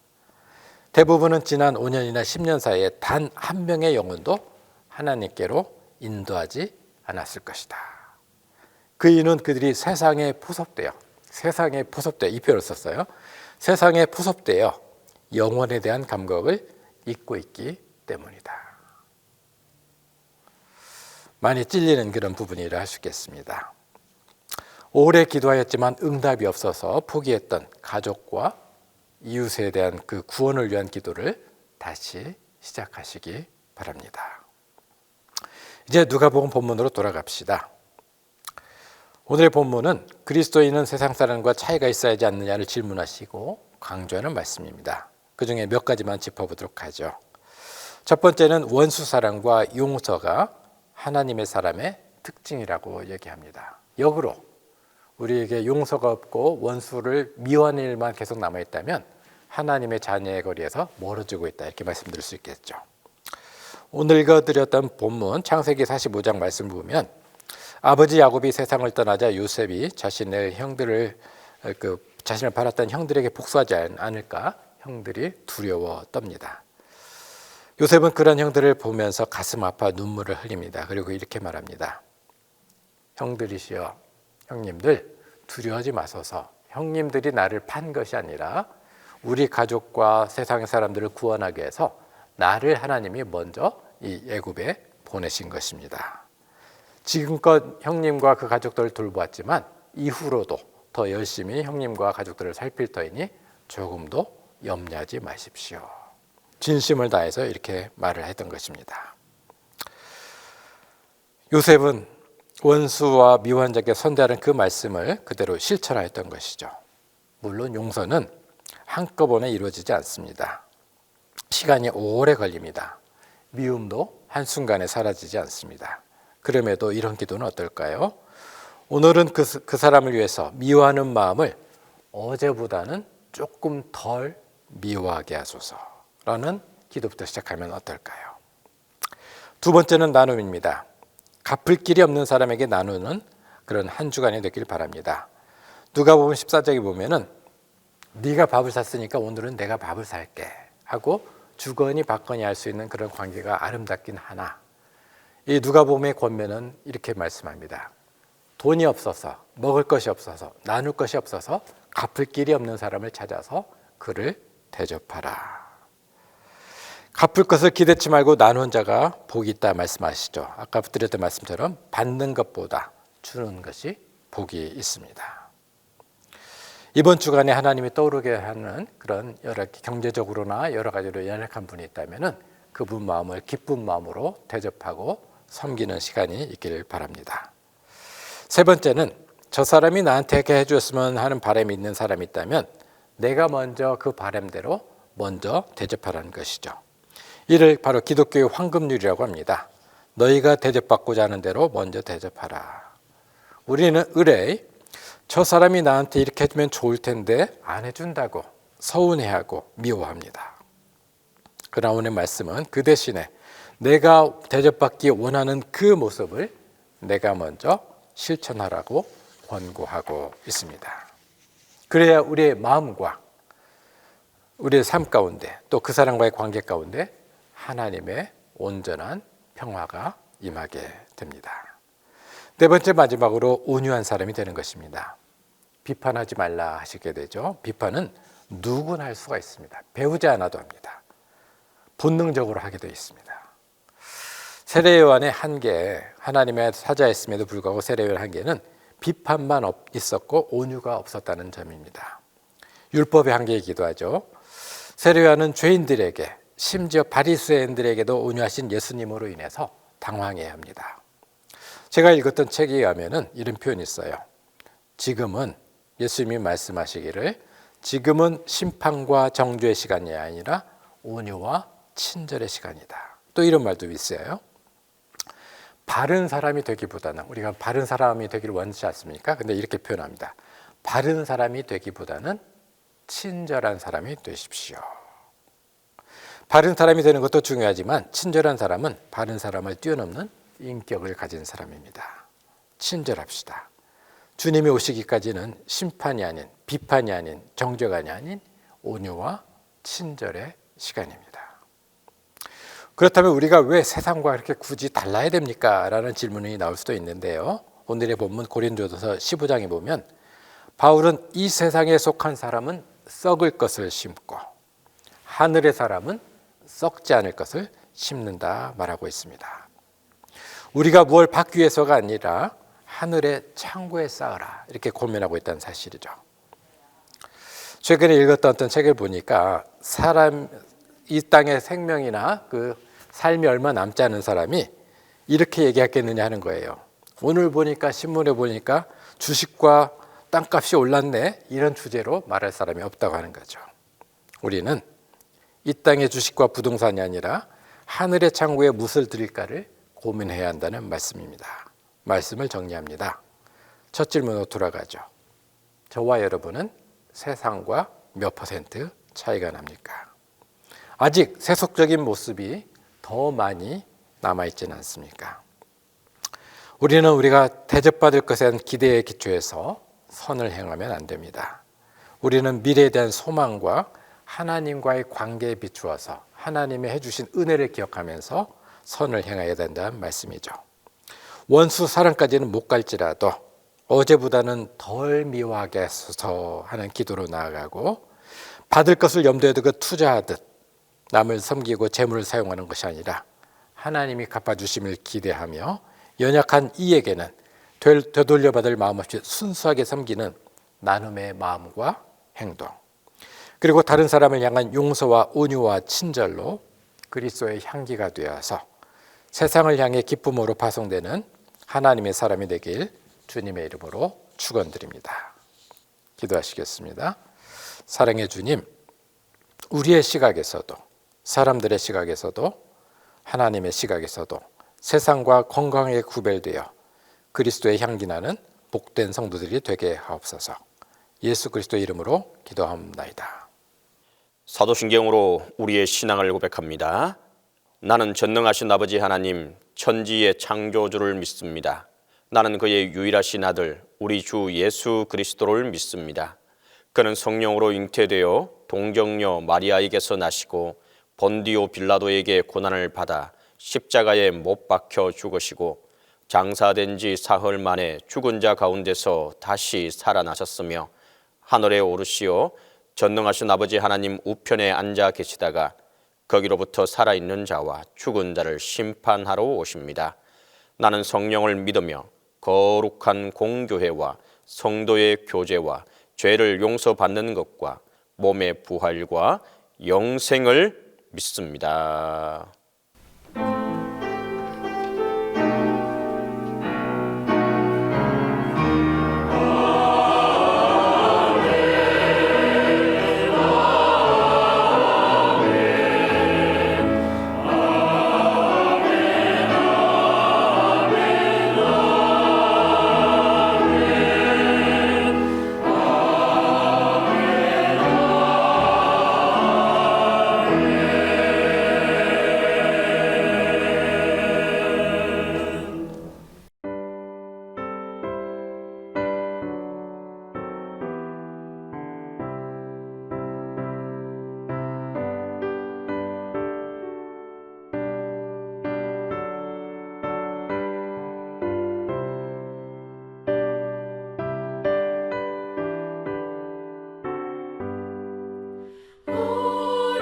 대부분은 지난 5년이나 10년 사이에 단 한 명의 영혼도 하나님께로 인도하지 않았을 것이다. 그 이유는 그들이 세상에 포섭되어 이 표현을 썼어요. 세상에 포섭되어 영혼에 대한 감각을 잊고 있기 때문이다. 많이 찔리는 그런 부분이라 할 수 있겠습니다. 오래 기도하였지만 응답이 없어서 포기했던 가족과 이웃에 대한 그 구원을 위한 기도를 다시 시작하시기 바랍니다. 이제 누가복음 본문으로 돌아갑시다. 오늘의 본문은 그리스도인은 세상 사람과 차이가 있어야지 않느냐를 질문하시고 강조하는 말씀입니다. 그 중에 몇 가지만 짚어보도록 하죠. 첫 번째는 원수 사랑과 용서가 하나님의 사람의 특징이라고 얘기합니다. 역으로 우리에게 용서가 없고 원수를 미워하는 일만 계속 남아있다면 하나님의 자녀의 거리에서 멀어지고 있다, 이렇게 말씀드릴 수 있겠죠. 오늘 읽어드렸던 본문 창세기 45장 말씀을 보면 아버지 야곱이 세상을 떠나자 요셉이 자신을 팔았던 형들에게 복수하지 않을까 형들이 두려워 떱니다. 요셉은 그런 형들을 보면서 가슴 아파 눈물을 흘립니다. 그리고 이렇게 말합니다. 형들이시여, 형님들 두려워하지 마소서. 형님들이 나를 판 것이 아니라 우리 가족과 세상의 사람들을 구원하기 위해서 나를 하나님이 먼저 이 애굽에 보내신 것입니다. 지금껏 형님과 그 가족들을 돌보았지만 이후로도 더 열심히 형님과 가족들을 살필 터이니 조금도 염려하지 마십시오. 진심을 다해서 이렇게 말을 했던 것입니다. 요셉은 원수와 미워한 자에게 선대하는 그 말씀을 그대로 실천하였던 것이죠. 물론 용서는 한꺼번에 이루어지지 않습니다. 시간이 오래 걸립니다. 미움도 한순간에 사라지지 않습니다. 그럼에도 이런 기도는 어떨까요? 오늘은 그 사람을 위해서 미워하는 마음을 어제보다는 조금 덜 미워하게 하소서라는 기도부터 시작하면 어떨까요? 두 번째는 나눔입니다. 갚을 길이 없는 사람에게 나누는 그런 한 주간이 되길 바랍니다. 누가복음 14장에 보면은 네가 밥을 샀으니까 오늘은 내가 밥을 살게 하고 주거니 받거니 할 수 있는 그런 관계가 아름답긴 하나, 이 누가복음의 권면은 이렇게 말씀합니다. 돈이 없어서, 먹을 것이 없어서, 나눌 것이 없어서 갚을 길이 없는 사람을 찾아서 그를 대접하라. 갚을 것을 기대치 말고 나눈 자가 복이 있다 말씀하시죠. 아까 드렸던 말씀처럼 받는 것보다 주는 것이 복이 있습니다. 이번 주간에 하나님이 떠오르게 하는 그런 여러 경제적으로나 여러 가지로 연약한 분이 있다면 그분 마음을 기쁜 마음으로 대접하고 섬기는 시간이 있기를 바랍니다. 세 번째는 저 사람이 나한테 이렇게 해줬으면 하는 바람이 있는 사람이 있다면 내가 먼저 그 바람대로 먼저 대접하라는 것이죠. 이를 바로 기독교의 황금률이라고 합니다. 너희가 대접받고자 하는 대로 먼저 대접하라. 우리는 의뢰 저 사람이 나한테 이렇게 해주면 좋을 텐데 안 해준다고 서운해하고 미워합니다. 그러나 오늘 말씀은 그 대신에 내가 대접받기 원하는 그 모습을 내가 먼저 실천하라고 권고하고 있습니다. 그래야 우리의 마음과 우리의 삶 가운데 또 그 사람과의 관계 가운데 하나님의 온전한 평화가 임하게 됩니다. 네 번째 마지막으로 온유한 사람이 되는 것입니다. 비판하지 말라 하시게 되죠. 비판은 누구나 할 수가 있습니다. 배우지 않아도 합니다. 본능적으로 하게 되어 있습니다. 세례요한의 한계, 하나님의 사자였음에도 불구하고 세례요한 한계는 비판만 있었고 온유가 없었다는 점입니다. 율법의 한계이기도 하죠. 세례요한은 죄인들에게 심지어 바리새인들에게도 온유하신 예수님으로 인해서 당황해야 합니다. 제가 읽었던 책에 의하면 이런 표현이 있어요. 지금은 예수님이 말씀하시기를 지금은 심판과 정죄의 시간이 아니라 온유와 친절의 시간이다. 또 이런 말도 있어요. 바른 사람이 되기보다는 우리가 바른 사람이 되기를 원하지 않습니까? 근데 이렇게 표현합니다. 바른 사람이 되기보다는 친절한 사람이 되십시오. 바른 사람이 되는 것도 중요하지만 친절한 사람은 바른 사람을 뛰어넘는 인격을 가진 사람입니다. 친절합시다. 주님이 오시기까지는 심판이 아닌 비판이 아닌 정죄가 아닌 온유와 친절의 시간입니다. 그렇다면 우리가 왜 세상과 그렇게 굳이 달라야 됩니까? 라는 질문이 나올 수도 있는데요. 오늘의 본문 고린도전서 15장에 보면 바울은 이 세상에 속한 사람은 썩을 것을 심고 하늘의 사람은 썩지 않을 것을 심는다 말하고 있습니다. 우리가 무엇을 받기 위해서가 아니라 하늘의 창고에 쌓으라 이렇게 고민하고 있다는 사실이죠. 최근에 읽었던 어떤 책을 보니까 이 땅의 생명이나 그 삶이 얼마 남지 않은 사람이 이렇게 얘기하겠느냐 하는 거예요. 오늘 보니까 신문에 보니까 주식과 땅값이 올랐네 이런 주제로 말할 사람이 없다고 하는 거죠. 우리는 이 땅의 주식과 부동산이 아니라 하늘의 창고에 무엇을 드릴까를 고민해야 한다는 말씀입니다. 말씀을 정리합니다. 첫 질문으로 돌아가죠. 저와 여러분은 세상과 몇 퍼센트 차이가 납니까? 아직 세속적인 모습이 더 많이 남아있지는 않습니까? 우리는 우리가 대접받을 것에 대한 기대에 기초해서 선을 행하면 안 됩니다. 우리는 미래에 대한 소망과 하나님과의 관계에 비추어서 하나님의 해주신 은혜를 기억하면서 선을 행해야 된다는 말씀이죠. 원수 사랑까지는 못 갈지라도 어제보다는 덜 미워하게 해서 하는 기도로 나아가고 받을 것을 염두에 두고 투자하듯 남을 섬기고 재물을 사용하는 것이 아니라 하나님이 갚아주심을 기대하며 연약한 이에게는 되돌려받을 마음 없이 순수하게 섬기는 나눔의 마음과 행동 그리고 다른 사람을 향한 용서와 온유와 친절로 그리스도의 향기가 되어서 세상을 향해 기쁨으로 파송되는 하나님의 사람이 되길 주님의 이름으로 축원드립니다. 기도하시겠습니다. 사랑의 주님, 우리의 시각에서도 사람들의 시각에서도 하나님의 시각에서도 세상과 건강하게 구별되어 그리스도의 향기 나는 복된 성도들이 되게 하옵소서. 예수 그리스도의 이름으로 기도합나이다. 사도신경으로 우리의 신앙을 고백합니다. 나는 전능하신 아버지 하나님 천지의 창조주를 믿습니다. 나는 그의 유일하신 아들 우리 주 예수 그리스도를 믿습니다. 그는 성령으로 잉태되어 동정녀 마리아에게서 나시고 본디오 빌라도에게 고난을 받아 십자가에 못 박혀 죽으시고 장사된 지 사흘 만에 죽은 자 가운데서 다시 살아나셨으며 하늘에 오르시어 전능하신 아버지 하나님 우편에 앉아 계시다가 거기로부터 살아있는 자와 죽은 자를 심판하러 오십니다. 나는 성령을 믿으며 거룩한 공교회와 성도의 교제와 죄를 용서받는 것과 몸의 부활과 영생을 믿습니다.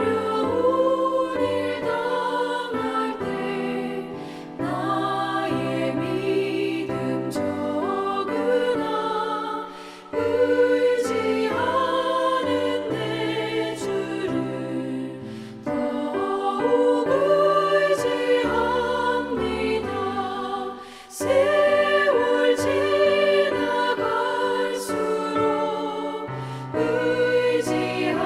어려운 일 당할 때 나의 믿음 적으나 의지하는 내 주를 더욱 의지합니다. 세월 지나갈수록 의지할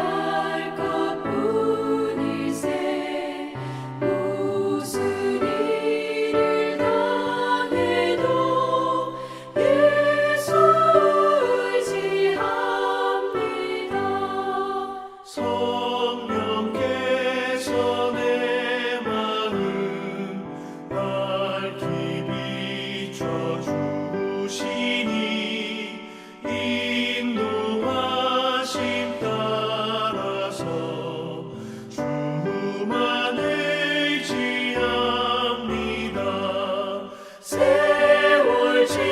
것뿐일세. 무슨 일을 당해도 예수 의지합니다. 성령께서 내 마음 밝히 비춰주시니 인도하심 따라서 주만 의지합니다. 세월 지나갈수록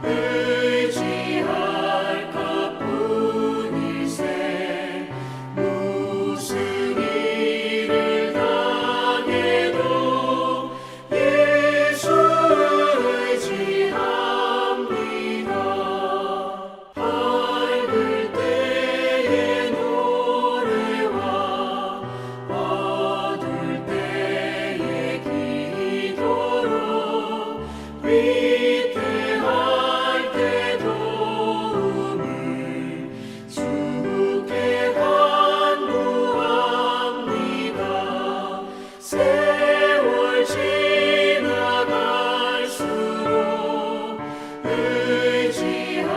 의지할 것뿐일세. 무슨 일을 당해도 예수 의지합니다. 밝을 때의 노래와 어두울 때의 기도로 위태할 때 도움을 주께 간구합니다. 세월 지나갈수록 의지할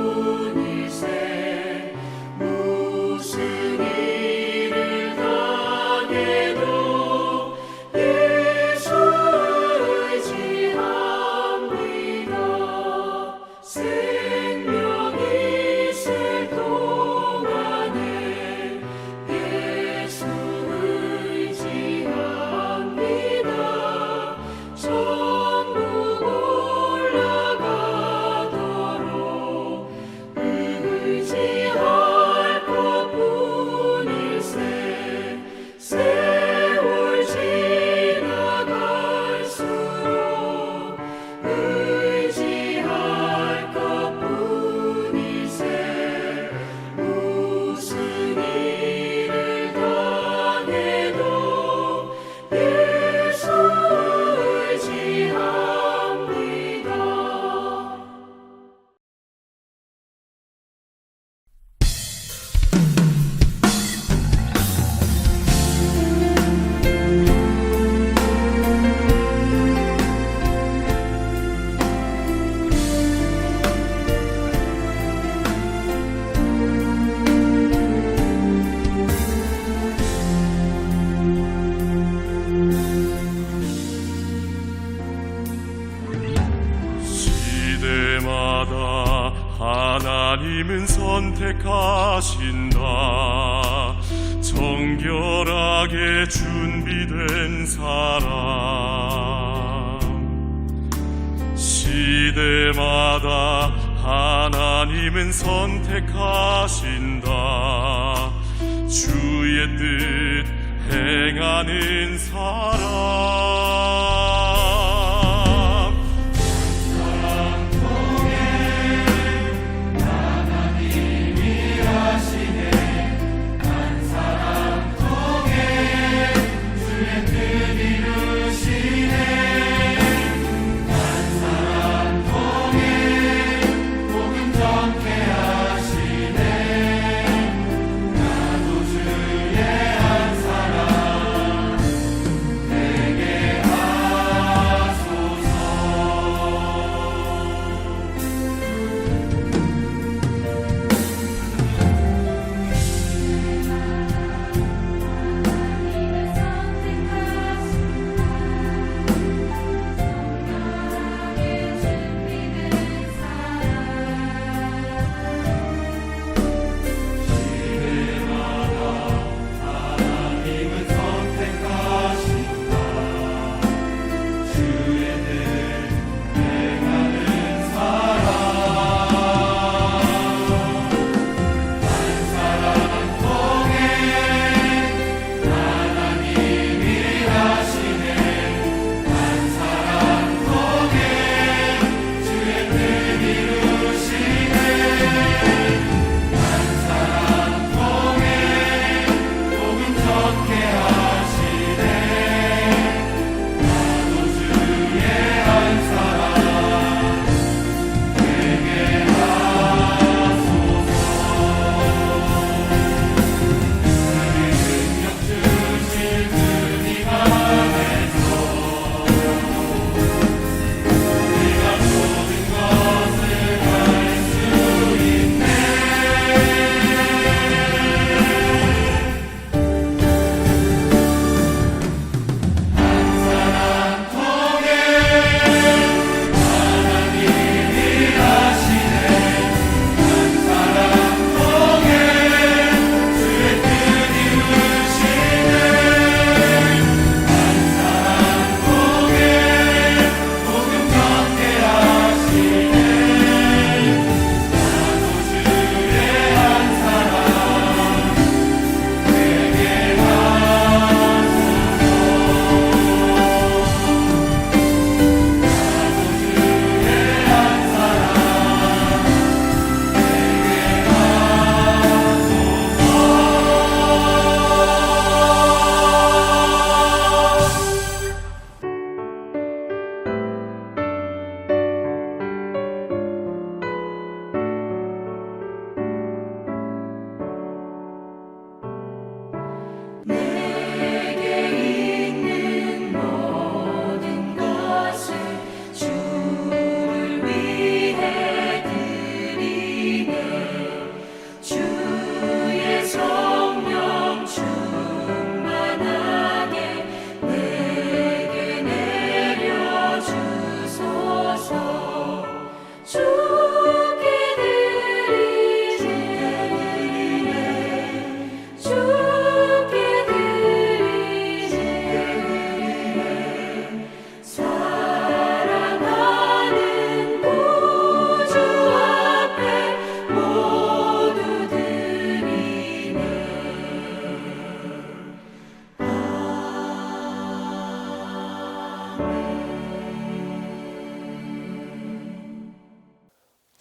것뿐일세. 무슨 일을 당해도 예수 의지합니다. 생명이 있을 동안에 예수 의지합니다. 천국 올라가도록 의지할 것뿐일세. 세월 지나갈수록 의지할 것뿐일세. 무슨 일을 당해도 예수 의지합니다. 시대마다 하나님은 선택하신다. 정결하게 준비된 사람. 시대마다 하나님은 선택하신다. 주의 뜻 행하는 사람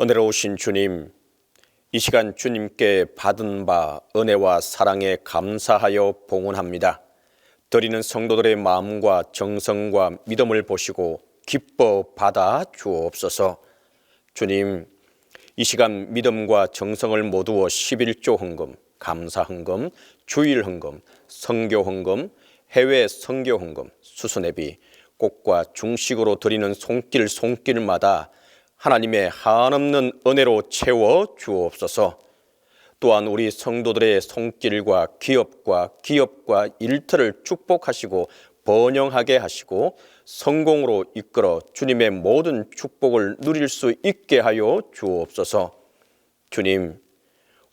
은혜로우신 주님, 이 시간 주님께 받은 바 은혜와 사랑에 감사하여 봉헌합니다. 드리는 성도들의 마음과 정성과 믿음을 보시고 기뻐 받아 주옵소서. 주님, 이 시간 믿음과 정성을 모두어 11조 헌금, 감사 헌금, 주일 헌금, 선교 헌금, 해외 선교 헌금, 수수내비, 꽃과 중식으로 드리는 손길마다 하나님의 한없는 은혜로 채워 주옵소서. 또한 우리 성도들의 손길과 기업과 일터를 축복하시고 번영하게 하시고 성공으로 이끌어 주님의 모든 축복을 누릴 수 있게 하여 주옵소서. 주님,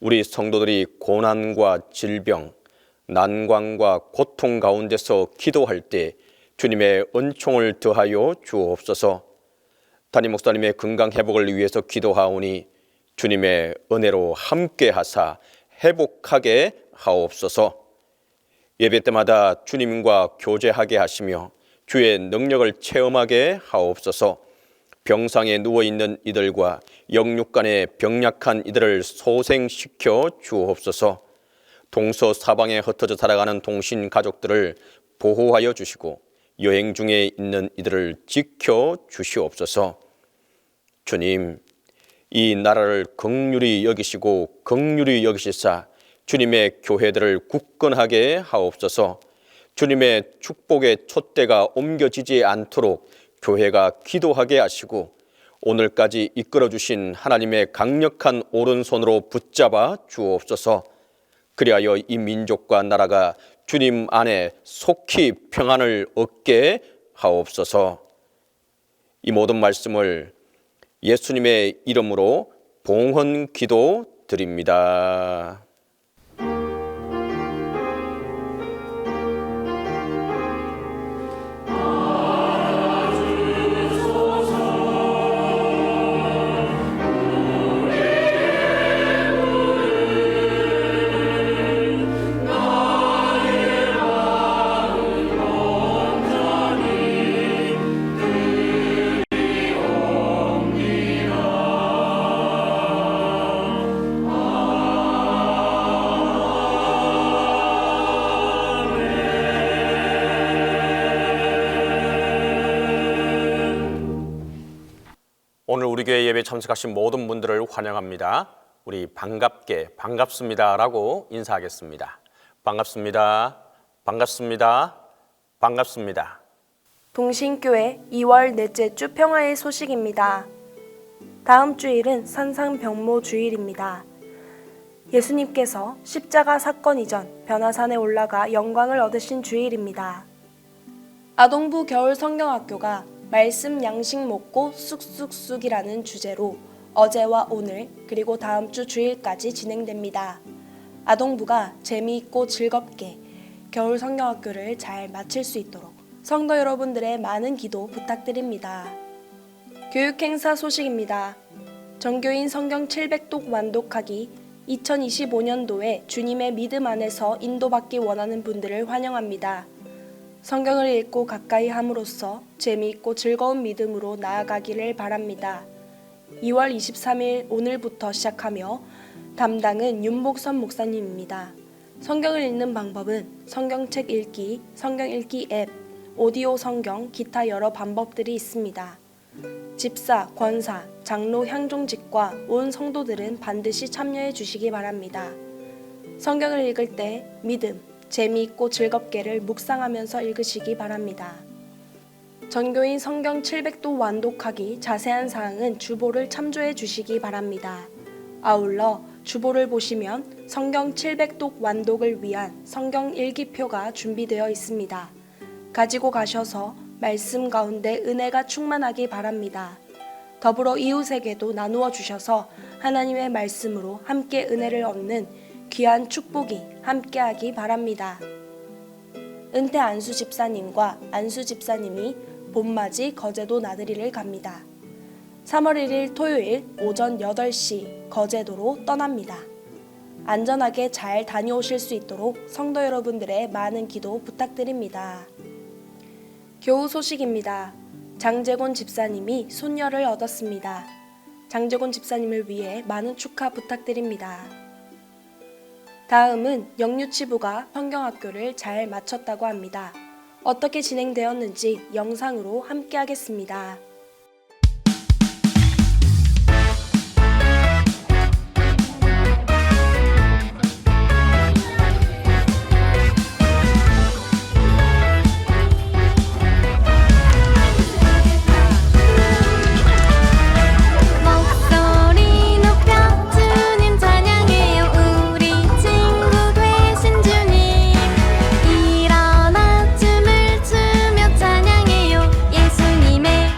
우리 성도들이 고난과 질병, 난관과 고통 가운데서 기도할 때 주님의 은총을 더하여 주옵소서. 담임 목사님의 건강 회복을 위해서 기도하오니 주님의 은혜로 함께 하사 회복하게 하옵소서. 예배 때마다 주님과 교제하게 하시며 주의 능력을 체험하게 하옵소서. 병상에 누워있는 이들과 영육간에 병약한 이들을 소생시켜 주옵소서. 동서사방에 흩어져 살아가는 동신 가족들을 보호하여 주시고 여행 중에 있는 이들을 지켜 주시옵소서. 주님, 이 나라를 긍휼히 여기시고 긍휼히 여기시사 주님의 교회들을 굳건하게 하옵소서. 주님의 축복의 촛대가 옮겨지지 않도록 교회가 기도하게 하시고 오늘까지 이끌어주신 하나님의 강력한 오른손으로 붙잡아 주옵소서. 그리하여 이 민족과 나라가 주님 안에 속히 평안을 얻게 하옵소서. 이 모든 말씀을 예수님의 이름으로 봉헌 기도 드립니다. 오늘 우리 교회 예배에 참석하신 모든 분들을 환영합니다. 우리 반갑게 반갑습니다라고 인사하겠습니다. 반갑습니다. 반갑습니다. 반갑습니다. 동신교회 2월 넷째 주 평화의 소식입니다. 다음 주일은 산상병모 주일입니다. 예수님께서 십자가 사건 이전 변화산에 올라가 영광을 얻으신 주일입니다. 아동부 겨울 성경학교가 말씀 양식 먹고 쑥쑥쑥이라는 주제로 어제와 오늘 그리고 다음 주 주일까지 진행됩니다. 아동부가 재미있고 즐겁게 겨울 성경학교를 잘 마칠 수 있도록 성도 여러분들의 많은 기도 부탁드립니다. 교육행사 소식입니다. 정교인 성경 700독 완독하기 2025년도에 주님의 믿음 안에서 인도받기 원하는 분들을 환영합니다. 성경을 읽고 가까이 함으로써 재미있고 즐거운 믿음으로 나아가기를 바랍니다. 2월 23일 오늘부터 시작하며 담당은 윤복선 목사님입니다. 성경을 읽는 방법은 성경책 읽기, 성경 읽기 앱, 오디오 성경, 기타 여러 방법들이 있습니다. 집사, 권사, 장로, 향종직과 온 성도들은 반드시 참여해 주시기 바랍니다. 성경을 읽을 때 믿음, 재미있고 즐겁게를 묵상하면서 읽으시기 바랍니다. 전교인 성경 700도 완독하기 자세한 사항은 주보를 참조해 주시기 바랍니다. 아울러 주보를 보시면 성경 700독 완독을 위한 성경 일기표가 준비되어 있습니다. 가지고 가셔서 말씀 가운데 은혜가 충만하기 바랍니다. 더불어 이웃에게도 나누어 주셔서 하나님의 말씀으로 함께 은혜를 얻는 귀한 축복이 함께하기 바랍니다. 은퇴 안수 집사님과 안수 집사님이 봄맞이 거제도 나들이를 갑니다. 3월 1일 토요일 오전 8시 거제도로 떠납니다. 안전하게 잘 다녀오실 수 있도록 성도 여러분들의 많은 기도 부탁드립니다. 교우 소식입니다. 장재곤 집사님이 손녀를 얻었습니다. 장재곤 집사님을 위해 많은 축하 부탁드립니다. 다음은 영유치부가 성경학교를 잘 마쳤다고 합니다. 어떻게 진행되었는지 영상으로 함께 하겠습니다. 목소리 높여 주님 찬양해요. 우리 친구 되신 주님 일어나 춤을 추며 찬양해요. 예수님의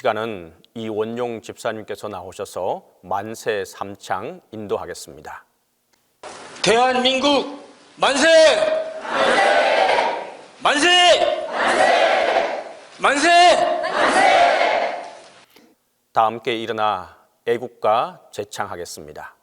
시간은 이원용 집사님께서 나오셔서 만세 삼창 인도하겠습니다. 대한민국 만세! 만세! 만세! 다 함께 일어나 애국가 제창하겠습니다.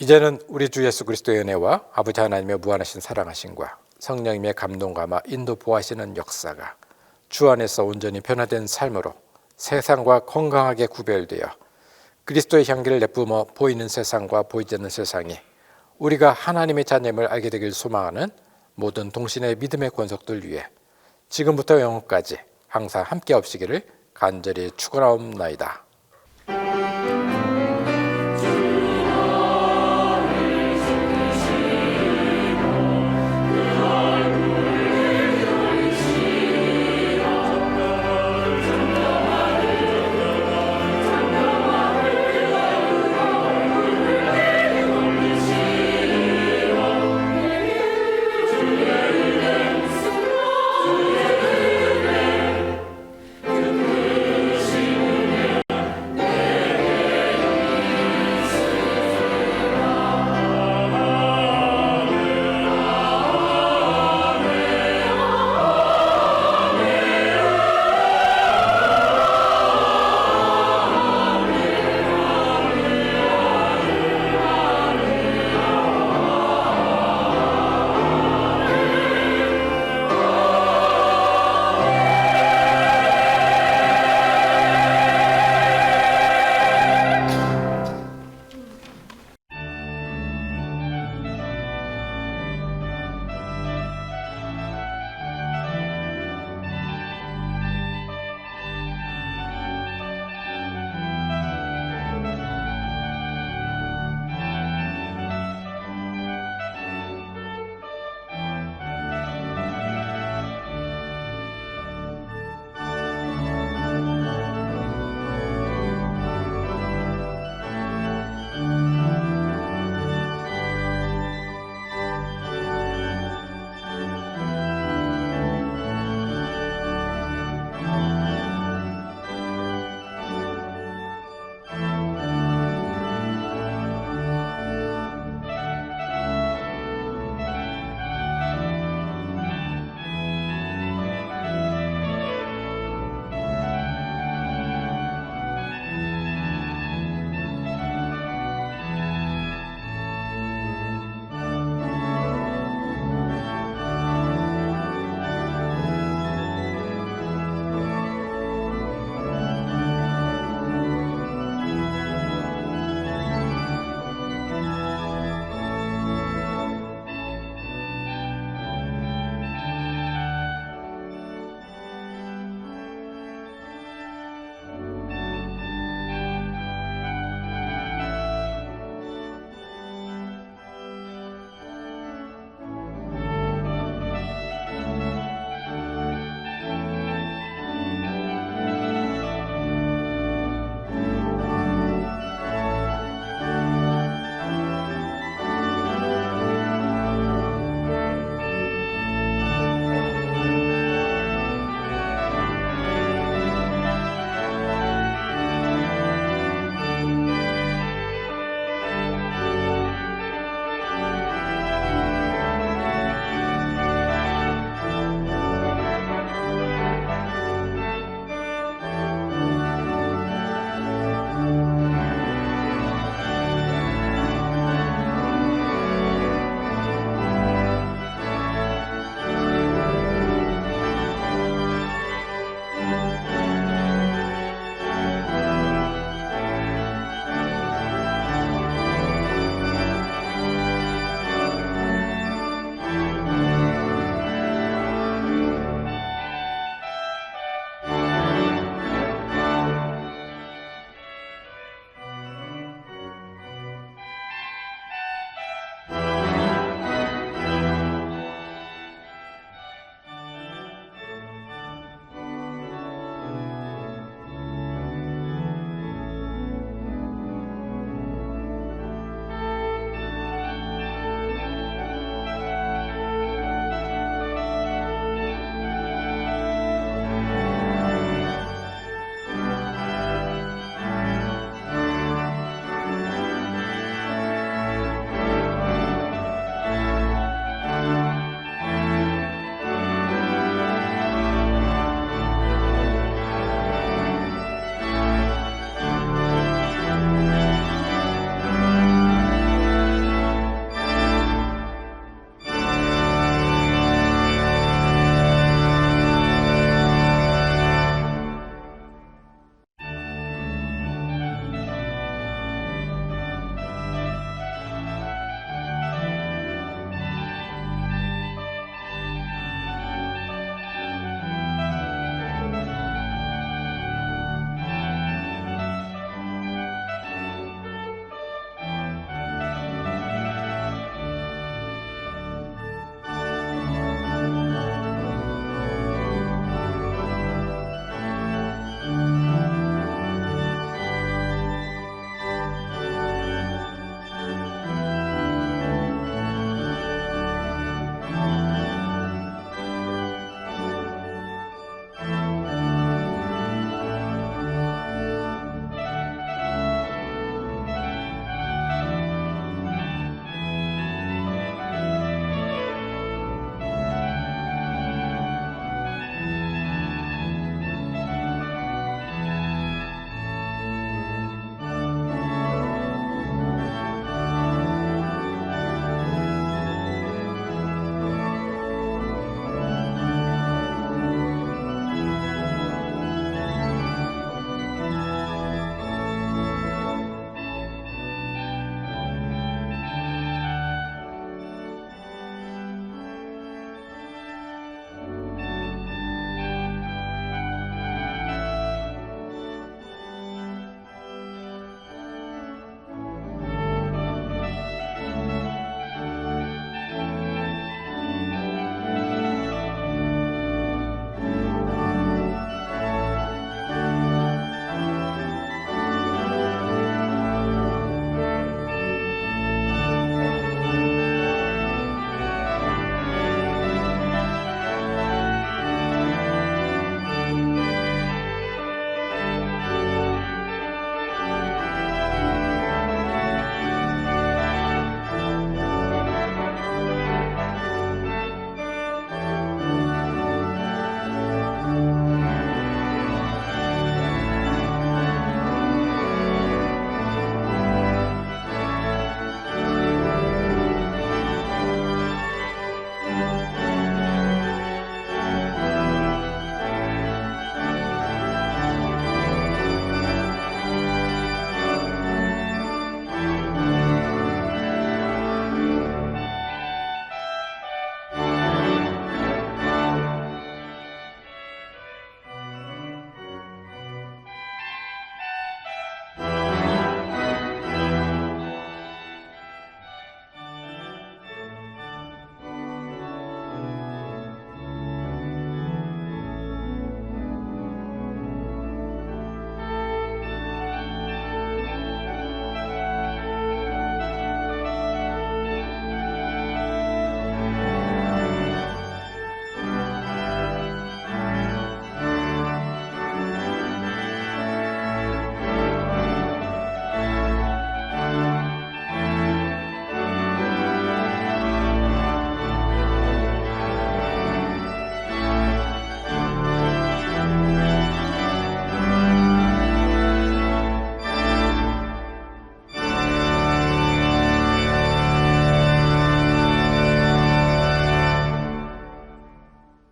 이제는 우리 주 예수 그리스도의 은혜와 아버지 하나님의 무한하신 사랑하심과 성령님의 감동감화 인도보하시는 역사가 주 안에서 온전히 변화된 삶으로 세상과 건강하게 구별되어 그리스도의 향기를 내뿜어 보이는 세상과 보이지 않는 세상이 우리가 하나님의 자녀임을 알게 되길 소망하는 모든 동신의 믿음의 권속들 위해 지금부터 영원까지 항상 함께 없시기를 간절히 축원하옵나이다.